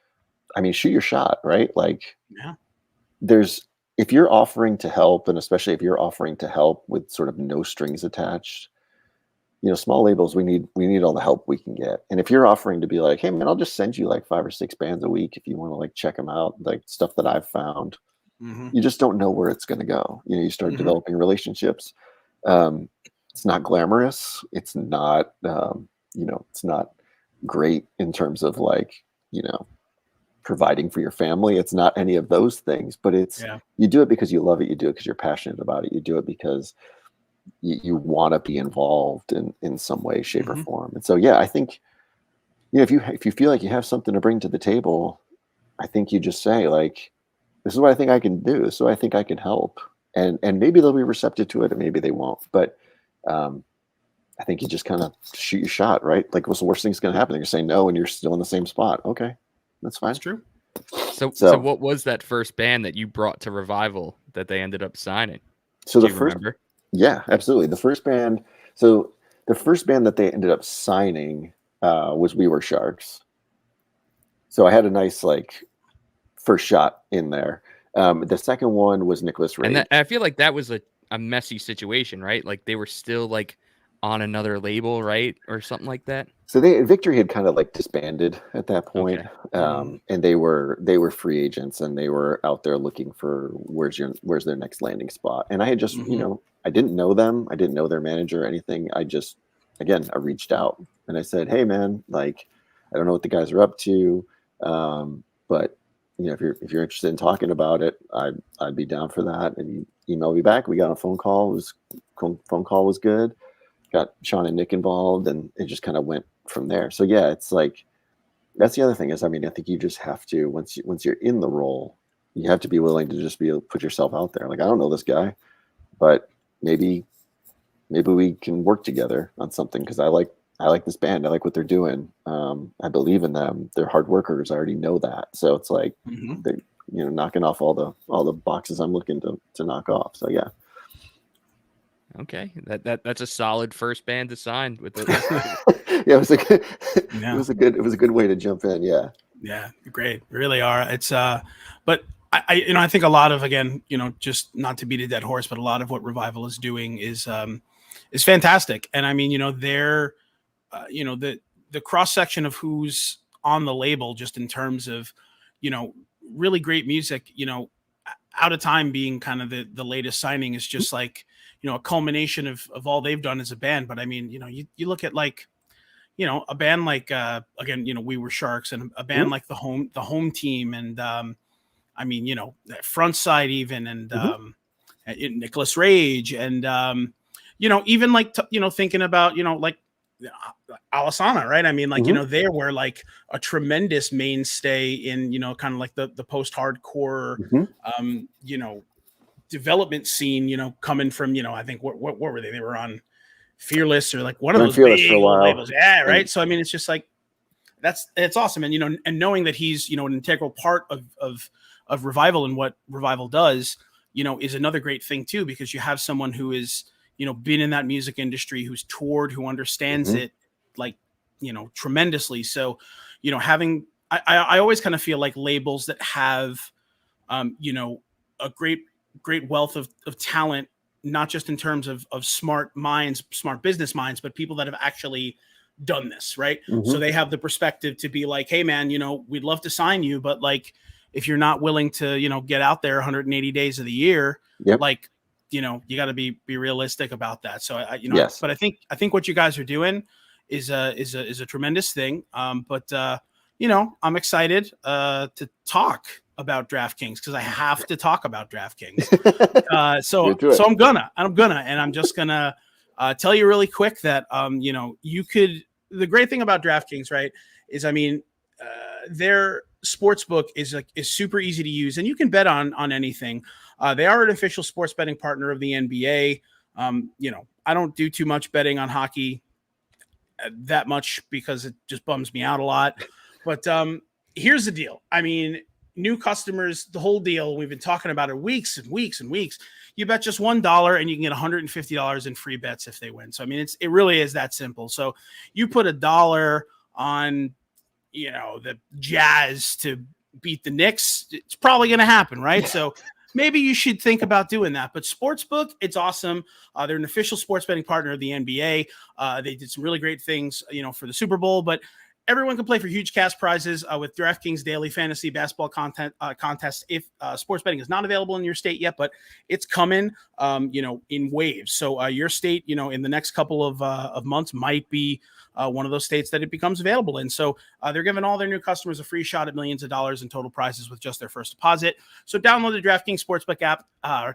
I mean, shoot your shot, right? Like, if you're offering to help, and especially if you're offering to help with sort of no strings attached, you know, small labels, we need all the help we can get. And if you're offering to be like, hey man, I'll just send you like 5 or 6 bands a week if you want to like check them out, like stuff that I've found, you just don't know where it's going to go. You know, you start developing relationships. It's not glamorous. It's not, you know, it's not great in terms of like, you know, providing for your family. It's not any of those things, but it's, you do it because you love it. You do it because you're passionate about it. You do it because you want to be involved in some way, shape, or form. And so, yeah, I think, you know, if you feel like you have something to bring to the table, I think you just say like, this is what I think I can do. This is what I think I can help. And maybe they'll be receptive to it and maybe they won't. But I think you just kind of shoot your shot, right? Like, what's the worst thing that's going to happen? You're saying no and you're still in the same spot. Okay, that's fine. That's true. So what was that first band that you brought to Revival that they ended up signing? So do you remember? Yeah, absolutely. The first band that they ended up signing was We Were Sharks. So I had a nice like first shot in there. The second one was Nicholas Rage. And I feel like that was a messy situation, right? Like they were still like on another label, right? Or something like that. So Victory had kind of like disbanded at that point. Okay. And they were free agents and they were out there looking for where's their next landing spot. And I had just, you know, I didn't know them. I didn't know their manager or anything. I just, again, I reached out and I said, hey man, like, I don't know what the guys are up to. But you know, if you're interested in talking about it, I'd be down for that. And he emailed me back. We got a phone call. Phone call was good. Got Sean and Nick involved, and it just kind of went from there. So yeah, it's like, that's the other thing is, I mean, I think you just have to, once you're in the role, you have to be willing to just be able to put yourself out there. Like, I don't know this guy, but maybe we can work together on something because I like this band. I like what they're doing. I believe in them. They're hard workers. I already know that. So it's like they're, you know, knocking off all the boxes I'm looking to knock off. So yeah. Okay, that's a solid first band to sign with the yeah, it was a good way to jump in. Yeah, great, really are. It's but I think a lot of, again, you know, just not to beat a dead horse, but a lot of what Revival is doing is fantastic. And I mean, you know, they're you know, the cross section of who's on the label, just in terms of, you know, really great music, Out of Time being kind of the latest signing is just like, a culmination of all they've done as a band. But I mean, you look at like, a band like, again, We Were Sharks, and a band like the home team. And, I mean, Front Side even, and, Nicholas Rage, and, even like, thinking about, like, Alisana, right? I mean, like, they were like a tremendous mainstay in, kind of like the post-hardcore, development scene, coming from, I think what were they? They were on Fearless, or like one of those big labels. Yeah, right. So I mean, it's just like it's awesome. And and knowing that he's, an integral part of Revival, and what Revival does, is another great thing too, because you have someone who is, been in that music industry, who's toured, who understands it like, tremendously. So, having, I always kind of feel like labels that have, a great wealth of talent, not just in terms of smart minds, smart business minds, but people that have actually done this, right? So they have the perspective to be like, hey man, we'd love to sign you, but like, if you're not willing to, get out there 180 days of the year, like, you got to be realistic about that. So yes. But I think what you guys are doing is a tremendous thing. But I'm excited to talk about DraftKings, because I have to talk about DraftKings. So I'm gonna, and I'm just gonna tell you really quick that you could. The great thing about DraftKings, right, is I mean, their sportsbook is super easy to use, and you can bet on anything. They are an official sports betting partner of the NBA. I don't do too much betting on hockey that much, because it just bums me out a lot. But here's the deal. I mean, new customers, the whole deal, we've been talking about it weeks and weeks and weeks. You bet just $1 and you can get $150 in free bets if they win. So I mean, it really is that simple. So you put $1 on, the Jazz to beat the Knicks, it's probably going to happen, right? So maybe you should think about doing that. But Sportsbook, it's awesome. They're an official sports betting partner of the NBA. They did some really great things, for the Super Bowl, but everyone can play for huge cash prizes with DraftKings daily fantasy basketball contest. If sports betting is not available in your state yet, but it's coming, in waves. So your state, in the next couple of months might be one of those states that it becomes available in. So they're giving all their new customers a free shot at millions of dollars in total prizes with just their first deposit. So download the DraftKings Sportsbook app.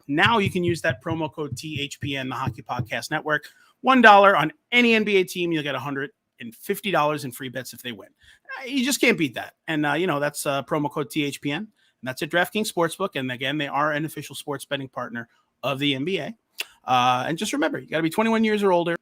Now you can use that promo code THPN, the Hockey Podcast Network. $1 on any NBA team, you'll get $150 in free bets if they win. You just can't beat that. And, that's promo code THPN. And that's at DraftKings Sportsbook. And again, they are an official sports betting partner of the NBA. And just remember, you got to be 21 years or older,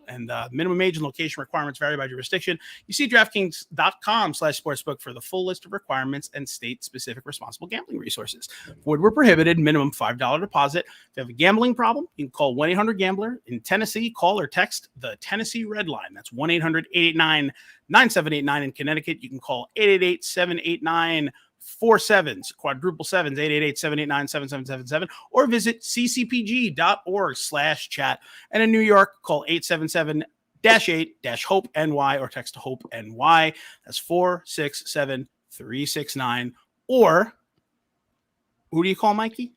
and minimum age and location requirements vary by jurisdiction. You see DraftKings.com/sportsbook for the full list of requirements and state-specific responsible gambling resources. Void where prohibited, minimum $5 deposit. If you have a gambling problem, you can call 1-800-GAMBLER. In Tennessee, call or text the Tennessee Red Line. That's 1-800-889-9789. In Connecticut, you can call 888-789-47 quadruple sevens 888-789-7777 or visit ccpg.org/chat. And in New York, call 877-8-HOPE-NY or text HOPE-NY. That's 467-369. Or who do you call, Mikey?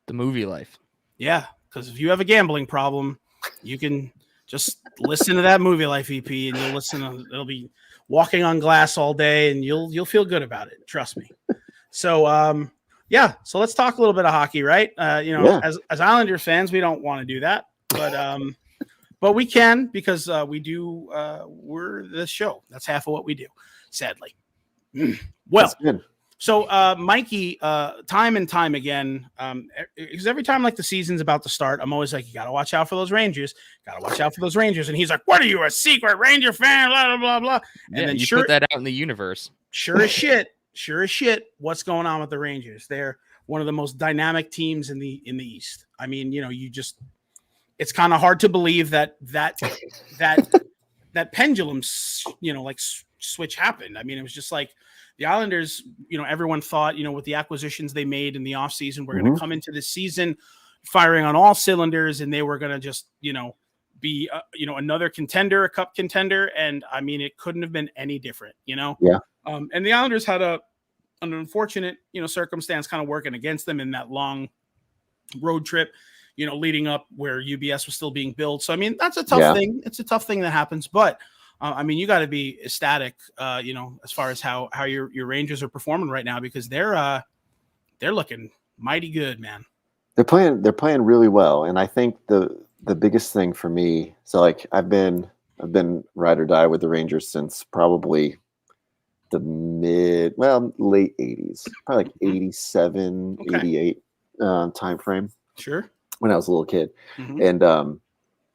The Movie Life. Yeah, because if you have a gambling problem, you can just listen to that Movie Life EP, and you'll it'll be walking on glass all day, and you'll feel good about it. Trust me. So, so let's talk a little bit of hockey, right? As Islanders fans, we don't want to do that, but we can, because we do. We're the show. That's half of what we do, sadly. Well, so Mikey, time and time again, because every time like the season's about to start, I'm always like, you got to watch out for those Rangers. Got to watch out for those Rangers. And he's like, what are you, a secret Ranger fan? Blah, blah, blah, blah. And then you put that out in the universe. Sure as shit, what's going on with the Rangers? They're one of the most dynamic teams in the East. I mean, it's kind of hard to believe that pendulum, switch happened. I mean, it was just like the Islanders, everyone thought, with the acquisitions they made in the offseason, we're going to come into this season firing on all cylinders, and they were going to just, be, another contender, a cup contender. And I mean, it couldn't have been any different, Yeah. And the Islanders had a an unfortunate, circumstance kind of working against them in that long road trip, leading up where UBS was still being built. So, I mean, that's a tough thing. It's a tough thing that happens, but I mean, you got to be ecstatic, as far as how your Rangers are performing right now, because they're looking mighty good, man. They're playing really well. And I think the biggest thing for me, so like I've been ride or die with the Rangers since probably the late 80s, probably like 87, 88 time frame. Sure. When I was a little kid.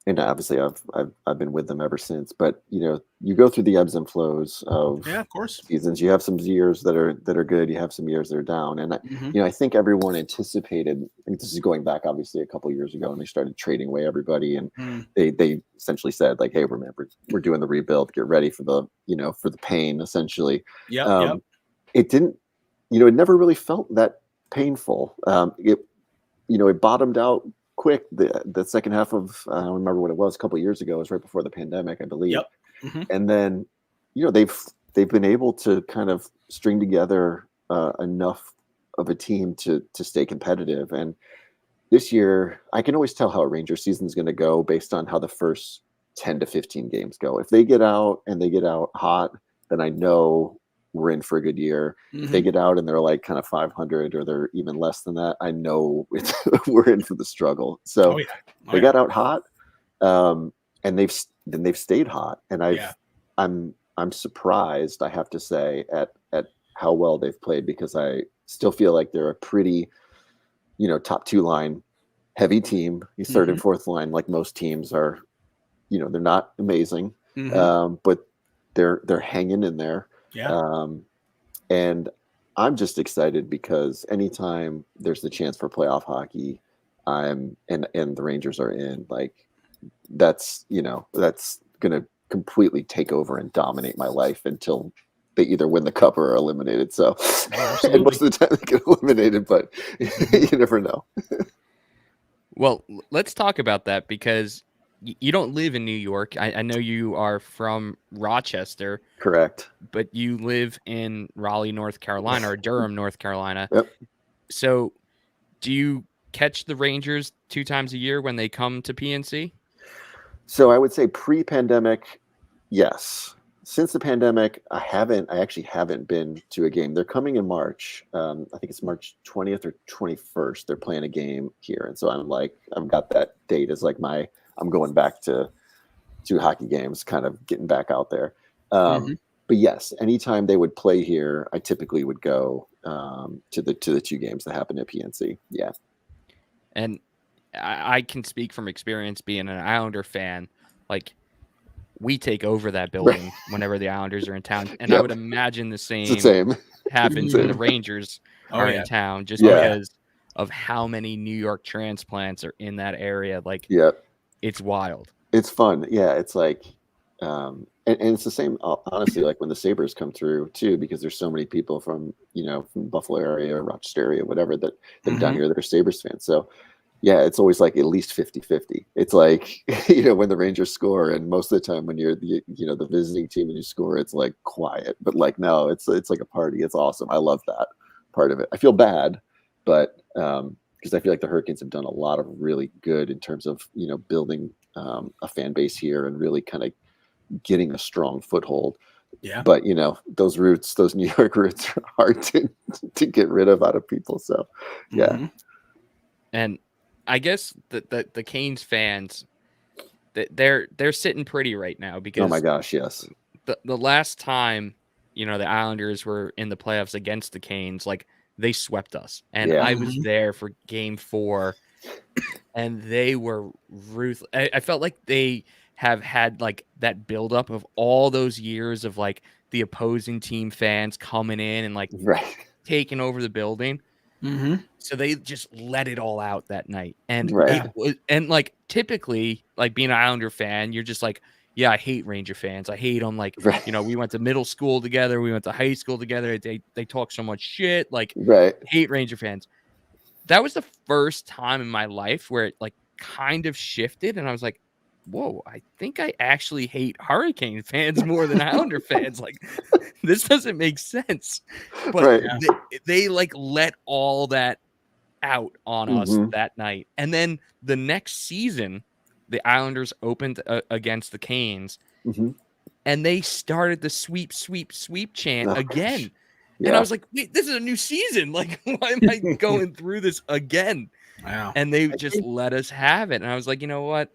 And obviously I've been with them ever since. But you go through the ebbs and flows of course seasons. You have some years that are good. You have some years that are down. And I think everyone anticipated. I think this is going back obviously a couple of years ago, and they started trading away everybody, and they essentially said like, "Hey, remember, we're doing the rebuild. Get ready for the for the pain." Essentially, It didn't. It never really felt that painful. It bottomed out quick. The second half of I don't remember what it was a couple of years ago. It was right before the pandemic, I believe. And then they've been able to kind of string together enough of a team to stay competitive. And this year, I can always tell how a Ranger season is going to go based on how the first 10 to 15 games go. If they get out and they get out hot, then I know we're in for a good year. If they get out and they're like kind of 500 or they're even less than that, I know we're in for the struggle. So they got out hot, and they've stayed hot. And I'm surprised, I have to say, at how well they've played, because I still feel like they're a pretty, top two line heavy team. Third and fourth line, like most teams are, they're not amazing, but they're hanging in there. And I'm just excited because anytime there's the chance for playoff hockey, and the Rangers are in, like that's going to completely take over and dominate my life until they either win the cup or are eliminated. So and most of the time they get eliminated, but you never know. Well, let's talk about that, because you don't live in New York. I know you are from Rochester. Correct. But you live in Raleigh, North Carolina, or Durham, North Carolina. Yep. So do you catch the Rangers 2 times a year when they come to PNC? So I would say pre-pandemic, yes. Since the pandemic, I actually haven't been to a game. They're coming in March. I think it's March 20th or 21st. They're playing a game here. And so I'm like, I've got that date as like I'm going back to hockey games, kind of getting back out there. But yes, anytime they would play here, I typically would go to the 2 games that happen at PNC. Yeah. And I can speak from experience being an Islander fan. Like, we take over that building whenever the Islanders are in town. And I would imagine the same happens when the Rangers are in town, just because of how many New York transplants are in that area. Like, it's wild. It's fun. Yeah. It's like, and it's the same, honestly, like when the Sabres come through too, because there's so many people from Buffalo area or Rochester area, whatever, that are down here that are Sabres fans. So yeah, it's always like at least 50-50. It's like, when the Rangers score, and most of the time when you're the visiting team and you score, it's like quiet, but like, no, it's like a party. It's awesome. I love that part of it. I feel bad, but, because I feel like the Hurricanes have done a lot of really good in terms of, building a fan base here and really kind of getting a strong foothold. Yeah. But, those New York roots are hard to get rid of out of people. So, yeah. And I guess the Canes fans, they're sitting pretty right now, because oh my gosh, yes. The last time, the Islanders were in the playoffs against the Canes, like, they swept us. And I was there for game 4, and they were ruthless. I felt like they have had like that buildup of all those years of like the opposing team fans coming in and like taking over the building. So they just let it all out that night. And like, typically, like, being an Islander fan, you're just like, yeah, I hate Ranger fans. I hate them. Like, we went to middle school together. We went to high school together. They talk so much shit. Like, hate Ranger fans. That was the first time in my life where it like kind of shifted. And I was like, whoa, I think I actually hate Hurricane fans more than Islander fans. Like, this doesn't make sense. But Right. they like let all that out on us that night. And then the next season, the Islanders opened against the Canes, and they started the sweep chant again. And I was like, wait, this is a new season. Like, why am I going through this again? Wow. And they just let us have it. And I was like, you know what?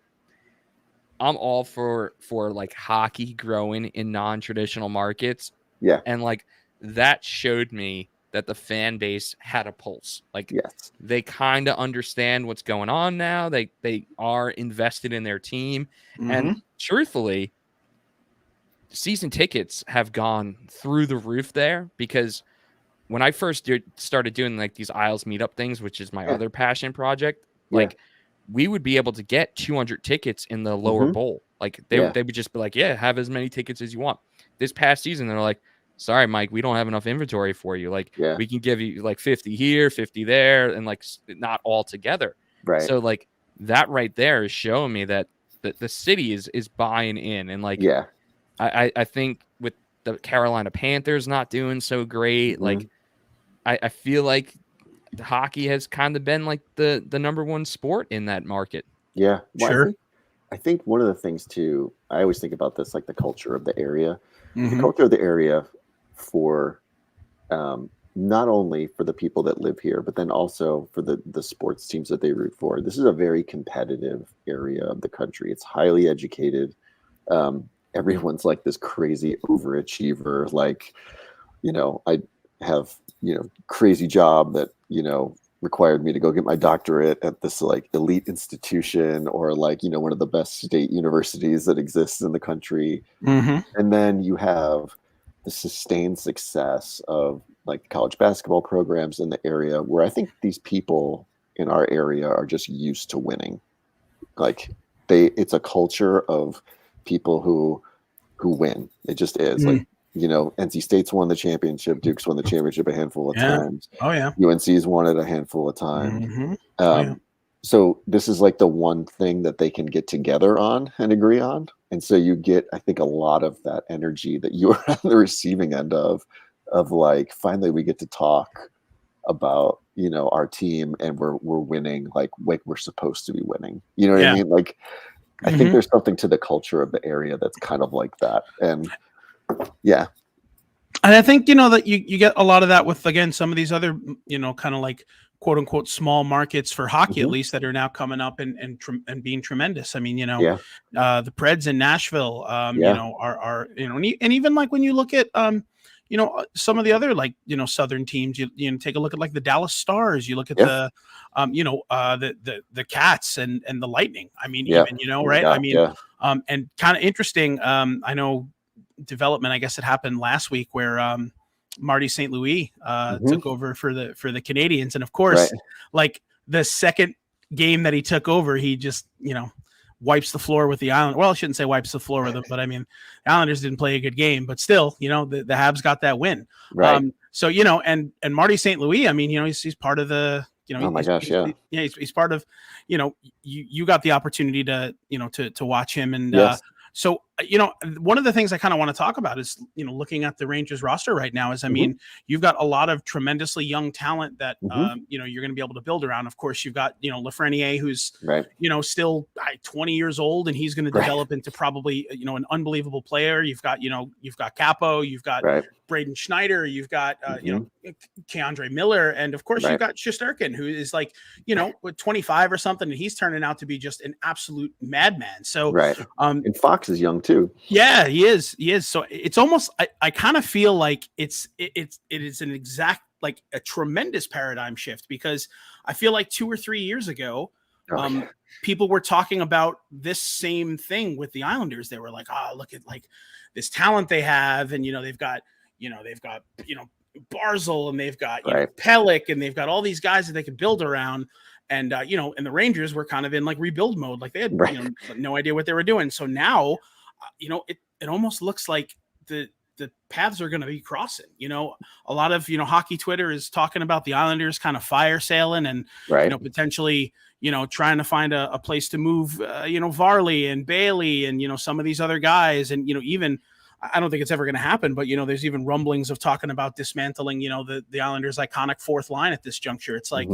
I'm all for like hockey growing in non-traditional markets. Yeah. And like that showed me that the fan base had a pulse. Like they kind of understand what's going on now. They are invested in their team. And truthfully, season tickets have gone through the roof there, because when I first started doing like these Isles meetup things, which is my other passion project, like we would be able to get 200 tickets in the lower bowl. Like they would just be like, yeah, have as many tickets as you want. This past season, they're like, sorry, Mike, we don't have enough inventory for you. Like we can give you like 50 here, 50 there, and like not all together. Right. So like that right there is showing me that the city is buying in. And like, I think with the Carolina Panthers not doing so great, like I feel like hockey has kind of been like the number one sport in that market. Yeah. Well, sure. I think one of the things too, I always think about this, like the culture of the area, the culture of the area for not only for the people that live here, but then also for the sports teams that they root for. This is a very competitive area of the country. It's highly educated. Everyone's like this crazy overachiever. Like, I have, crazy job that, required me to go get my doctorate at this like elite institution, or like, one of the best state universities that exists in the country. And then you have the sustained success of like college basketball programs in the area, where I think these people in our area are just used to winning. Like it's a culture of people who win. It just is like, NC State's won the championship. Duke's won the championship a handful of times. Oh yeah. UNC's won it a handful of times. So this is like the one thing that they can get together on and agree on. And so you get, I think, a lot of that energy that you are on the receiving end of like, finally we get to talk about, our team, and we're winning like we're supposed to be winning. You know what I mean? Like, I think there's something to the culture of the area that's kind of like that. And and I think, that you get a lot of that with, again, some of these other, kind of like quote unquote small markets for hockey, at least, that are now coming up and being tremendous. I mean, the Preds in Nashville, are, and even like when you look at, some of the other, like, Southern teams, you take a look at like the Dallas Stars, you look at the Cats and the Lightning. I mean, even, right. I mean, and kind of interesting. I know development, I guess it happened last week, where Marty St. Louis took over for the Canadians. And of course, like the second game that he took over, he just, wipes the floor with the Islanders. Well, I shouldn't say wipes the floor with them, but I mean, the Islanders didn't play a good game, but still, the Habs got that win. Right. So, and Marty St. Louis, I mean, he's part of the, oh my gosh. He's part of, you got the opportunity to, to watch him. And, so, one of the things I kind of want to talk about is, looking at the Rangers roster right now is, I mean, you've got a lot of tremendously young talent that, you're going to be able to build around. Of course, you've got, Lafreniere, who's, still 20 years old, and he's going to develop into probably, an unbelievable player. You've got Capo, you've got Braden Schneider, you've got, Keandre Miller, and of course you've got Shesterkin, who is like, 25 or something, and he's turning out to be just an absolute madman. So, and Fox is young too. Yeah, he is. So it's almost, I kind of feel like it is an exact, like a tremendous paradigm shift, because I feel like 2 or 3 years ago, people were talking about this same thing with the Islanders. They were like, look at like this talent they have. And, they've got Barzal, and they've got Pellick, and they've got all these guys that they could build around. And, and the Rangers were kind of in like rebuild mode. Like they had no idea what they were doing. So now, it almost looks like the paths are going to be crossing. You know, a lot of, you know, hockey Twitter is talking about the Islanders kind of fire sailing and, you know, potentially, you know, trying to find a place to move, you know, Varley and Bailey and, you know, some of these other guys. And, you know, even, I don't think it's ever going to happen, but, you know, there's even rumblings of talking about dismantling, you know, the Islanders' iconic fourth line at this juncture. It's like,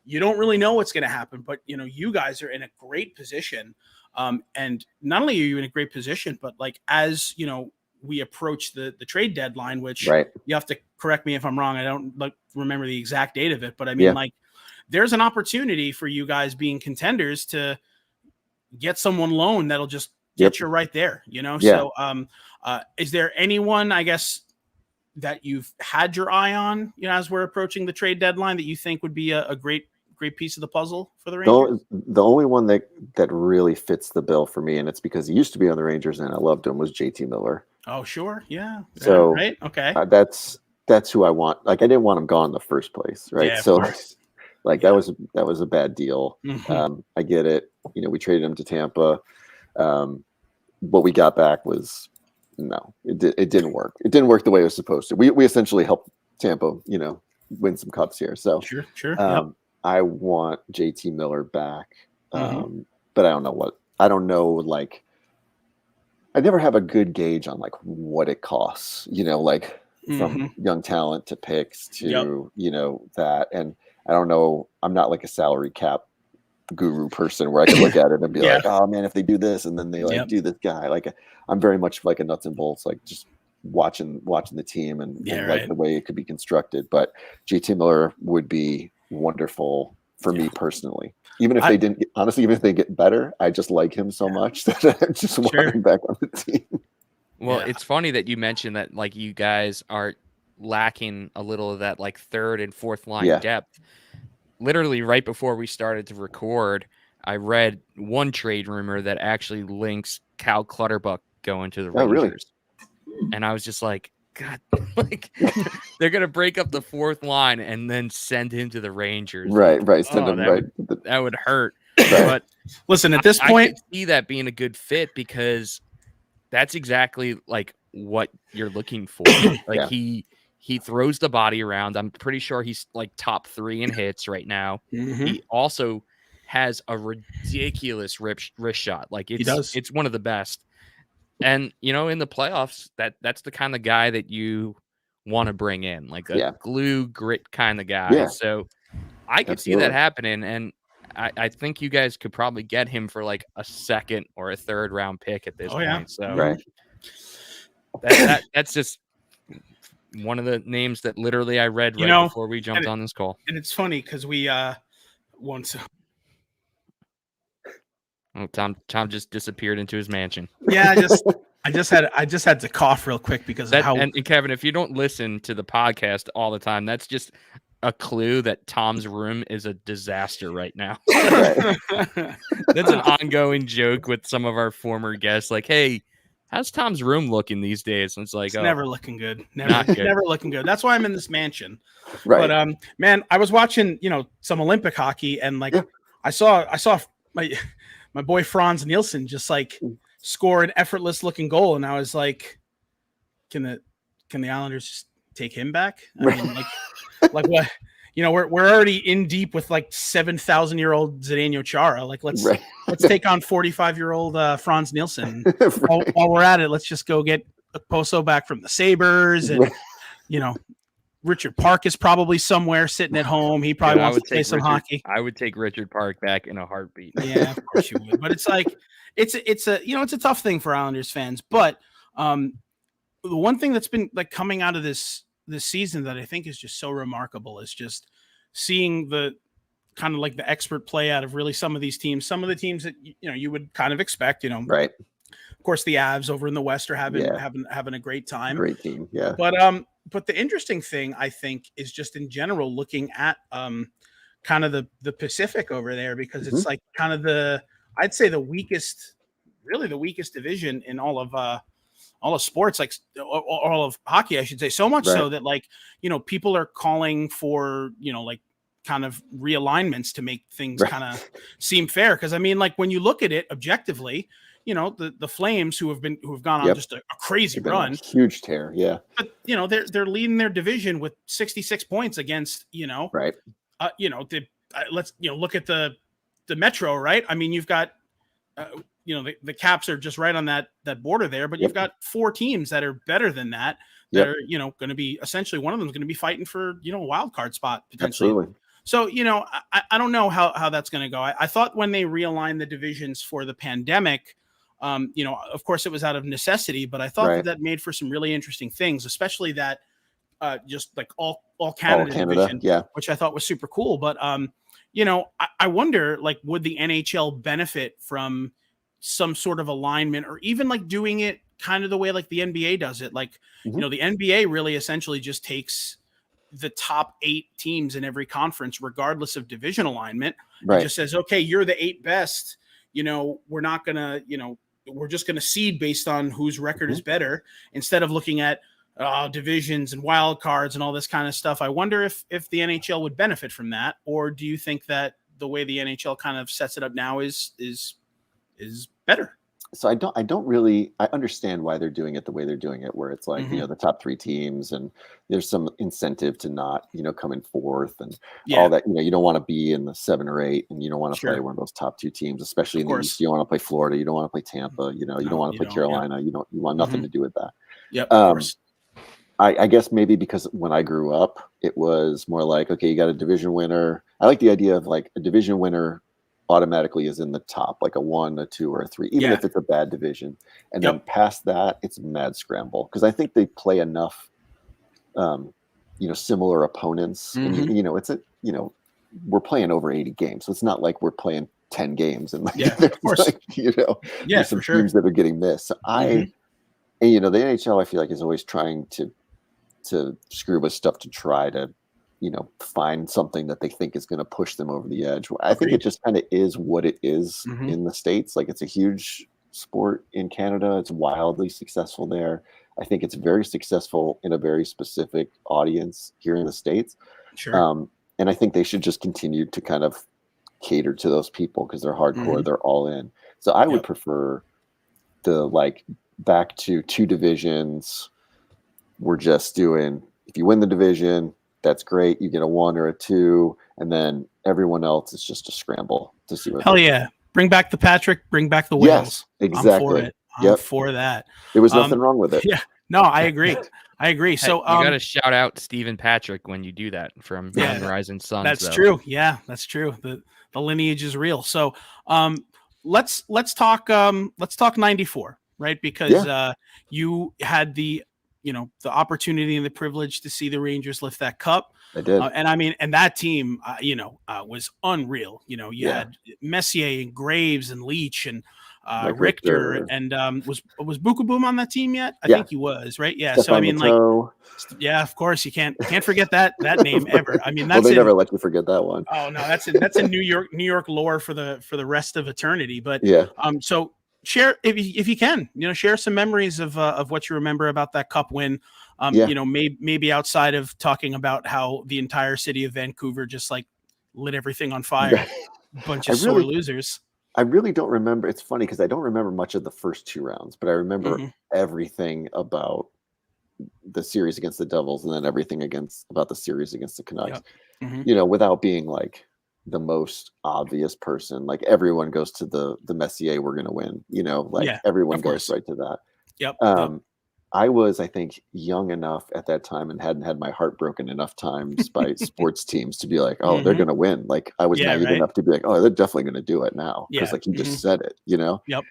you don't really know what's going to happen, but, you know, you guys are in a great position. And not only are you in a great position, but like, as, you know, we approach the trade deadline, which you have to correct me if I'm wrong. I don't remember the exact date of it, but I mean, like, there's an opportunity for you guys being contenders to get someone loan that'll just get you right there, you know? So, is there anyone, I guess, that you've had your eye on, you know, as we're approaching the trade deadline that you think would be a great piece of the puzzle for the Rangers? The only one that really fits the bill for me, and it's because he used to be on the Rangers and I loved him, was JT Miller. Oh, sure. Yeah. So right. Okay. That's who I want. Like, I didn't want him gone in the first place. Right. Yeah, So like that was a bad deal. I get it. You know, we traded him to Tampa. What we got back was, no, it didn't work. It didn't work the way it was supposed to. We essentially helped Tampa, you know, win some cups here. So sure. I want JT Miller back. But I don't know. Like, I never have a good gauge on like what it costs, you know, like from young talent to picks to, you know, that. And I don't know. I'm not like a salary cap guru person where I can look at it and be like, oh man, if they do this and then they like do this guy, like I'm very much like a nuts and bolts, like just watching the team and like the way it could be constructed. But JT Miller would be wonderful for me personally. Even if they didn't, honestly, even if they get better, I just like him so much that I just want him back on the team. Well, it's funny that you mentioned that, like, you guys are lacking a little of that like third and fourth line depth. Literally right before we started to record, I read one trade rumor that actually links Cal Clutterbuck going to the Rangers. Really? And I was just like, God, like they're gonna break up the fourth line and then send him to the Rangers. Right. Send him that would hurt. But listen, at this point, I could see that being a good fit because that's exactly like what you're looking for. Like he throws the body around. I'm pretty sure he's like top 3 in hits right now. He also has a ridiculous wrist shot. Like it's one of the best. And, you know, in the playoffs, that's the kind of guy that you want to bring in, like a glue grit kind of guy. Yeah. So I could see that happening. And I think you guys could probably get him for like a second or a third round pick at this point. So that's just one of the names that literally I read before we jumped on this call. And it's funny because we once. Oh, Tom just disappeared into his mansion. Yeah, I just had to cough real quick because of how. And Kevin, if you don't listen to the podcast all the time, that's just a clue that Tom's room is a disaster right now. That's an ongoing joke with some of our former guests. Like, hey, how's Tom's room looking these days? And it's like, it's never looking good. Not good. Never looking good. That's why I'm in this mansion. Right. But man, I was watching, you know, some Olympic hockey, and like I saw my boy Franz Nielsen just like score an effortless looking goal, and I was like, can the Islanders just take him back? I mean, like what? You know, we're already in deep with like 7,000-year-old Zdeno Chara. Like let's take on 45-year-old Franz Nielsen. While we're at it, let's just go get Poso back from the Sabres, and you know, Richard Park is probably somewhere sitting at home. He probably wants to play some hockey. I would take Richard Park back in a heartbeat. Yeah, of course you would. But it's like it's a you know, it's a tough thing for Islanders fans. But the one thing that's been like coming out of this season that I think is just so remarkable is just seeing the kind of like the expert play out of really some of these teams. Some of the teams that you know you would kind of expect, you know, right. Of course, the Avs over in the West are having a great time. Great team, yeah. But the interesting thing I think is just in general looking at kind of the Pacific over there, because it's like kind of I'd say the weakest division in all of sports, like all of hockey, I should say. So much so that like, you know, people are calling for, you know, like kind of realignments to make things kind of seem fair. Because I mean, like when you look at it objectively, the Flames who have gone on just a crazy run, huge tear. Yeah. But, they're leading their division with 66 points against, right. Let's, look at the Metro, right? I mean, you've got, the Caps are just right on that border there, but you've got 4 teams that are better than that are, going to be essentially, one of them is going to be fighting for, a wild card spot potentially. Absolutely. So, I don't know how that's going to go. I thought when they realigned the divisions for the pandemic, of course it was out of necessity, but I thought that made for some really interesting things, especially that just like all Canada division, which I thought was super cool. But, I wonder, like, would the NHL benefit from some sort of alignment, or even like doing it kind of the way like the NBA does it? Like, the NBA really essentially just takes the top 8 teams in every conference, regardless of division alignment, and just says, okay, you're the 8 best, we're not gonna, we're just going to seed based on whose record is better, instead of looking at divisions and wild cards and all this kind of stuff. I wonder if the NHL would benefit from that, or do you think that the way the NHL kind of sets it up now is better? So I understand why they're doing it the way they're doing it, where it's like, the top 3 teams, and there's some incentive to not, come in 4th and all that. You don't want to be in the 7 or 8, and you don't want to play one of those top 2 teams, especially in the East. You don't want to play Florida. You don't want to play Tampa. You don't want to play Carolina. You want nothing to do with that. Yep. Of course. I guess maybe because when I grew up, it was more like, okay, you got a division winner. I like the idea of like a division winner automatically is in the top, like a 1, a 2, or a 3, even if it's a bad division. And then past that, it's a mad scramble, because I think they play enough, similar opponents. And we're playing over 80 games, so it's not like we're playing 10 games and of course, there's some teams that are getting missed. So the NHL, I feel like, is always trying to screw with stuff to try to find something that they think is going to push them over the edge. I think it just kind of is what it is in the States. Like, it's a huge sport in Canada. It's wildly successful there. I think it's very successful in a very specific audience here in the States. Sure. And I think they should just continue to kind of cater to those people, because they're hardcore, they're all in. So I would prefer the, like, back to 2 divisions. We're just doing, if you win the division, that's great. You get a 1 or a 2, and then everyone else is just a scramble to see what. Hell yeah! Bring back the Patrick. Bring back the whales. Yes, exactly. I'm for it. I'm for that. There was nothing wrong with it. Yeah. No, I agree. So you got to shout out Stephen Patrick when you do that from Horizon Suns. That's true. Yeah, that's true. The lineage is real. So let's talk 94, right? Because you had the opportunity and the privilege to see the Rangers lift that cup. I did. And that team, was unreal. You had Messier and Graves and Leach and Richter, and was Buka Boom on that team yet? I think he was, right? Yeah. Stefan of course, you can't forget that name ever. I mean, that's they never let you forget that one. Oh no, that's in New York lore for the rest of eternity. But so share, if you can, share some memories of what you remember about that cup win. Maybe outside of talking about how the entire city of Vancouver just like lit everything on fire. Bunch of sore losers. I really don't remember. It's funny because I don't remember much of the first 2 rounds, but I remember everything about the series against the Devils, and then everything about the series against the Canucks. Without being like the most obvious person, like everyone goes to the Messier, we're going to win, everyone goes right to that. I was, I think, young enough at that time and hadn't had my heart broken enough times by sports teams to be like, oh, they're going to win. Like, I was naive enough to be like, oh, they're definitely going to do it now. Because like you just said it, Yep.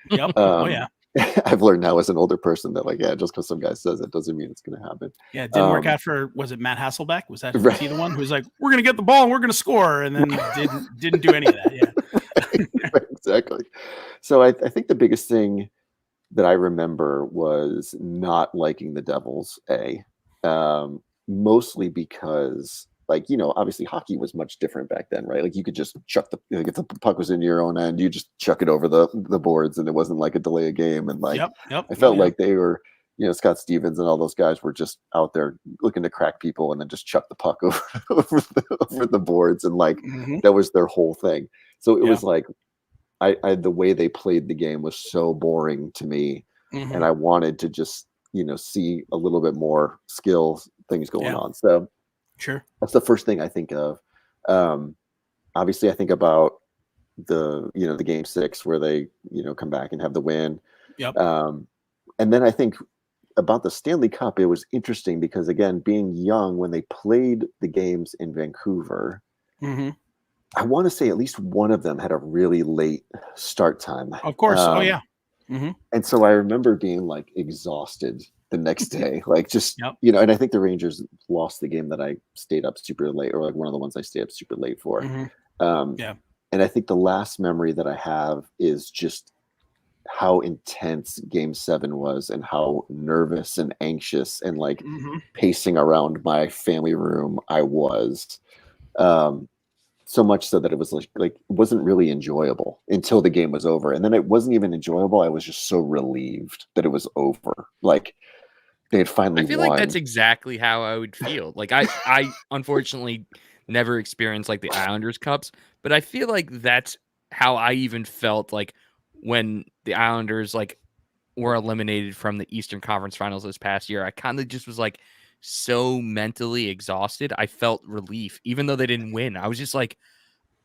I've learned now as an older person that just because some guy says it doesn't mean it's going to happen. Yeah, it didn't work out for, was it Matt Hasselbeck? Was he the one who was like, we're going to get the ball and we're going to score, and then didn't do any of that? Yeah. Right, exactly. So I think the biggest thing that I remember was not liking the Devils, mostly because, obviously hockey was much different back then, right? Like, you could just chuck if the puck was in your own end, you just chuck it over the boards, and it wasn't like a delay of game. And I felt like they were, Scott Stevens and all those guys were just out there looking to crack people and then just chuck the puck over the boards. And that was their whole thing. So it was like, I the way they played the game was so boring to me, and I wanted to just see a little bit more skills things going on. So sure, that's the first thing I think of. Obviously, I think about the game 6 where they come back and have the win. Yep. And then I think about the Stanley Cup, it was interesting because, again, being young when they played the games in Vancouver, I want to say at least one of them had a really late start time. Of course. Oh yeah. And so I remember being like exhausted the next day, like just and I think the Rangers lost the game that I stayed up super late, or like one of the ones I stayed up super late for. And I think the last memory that I have is just how intense game 7 was, and how nervous and anxious and like pacing around my family room I was. So much so that it was like it wasn't really enjoyable until the game was over. And then it wasn't even enjoyable. I was just so relieved that it was over. Like they had finally I feel won. like that's exactly how I would feel. Like I unfortunately never experienced like the Islanders Cups, but I feel like that's how I even felt like when the Islanders like were eliminated from the Eastern Conference Finals this past year. I kind of just was like so mentally exhausted. I felt relief, even though they didn't win. I was just like,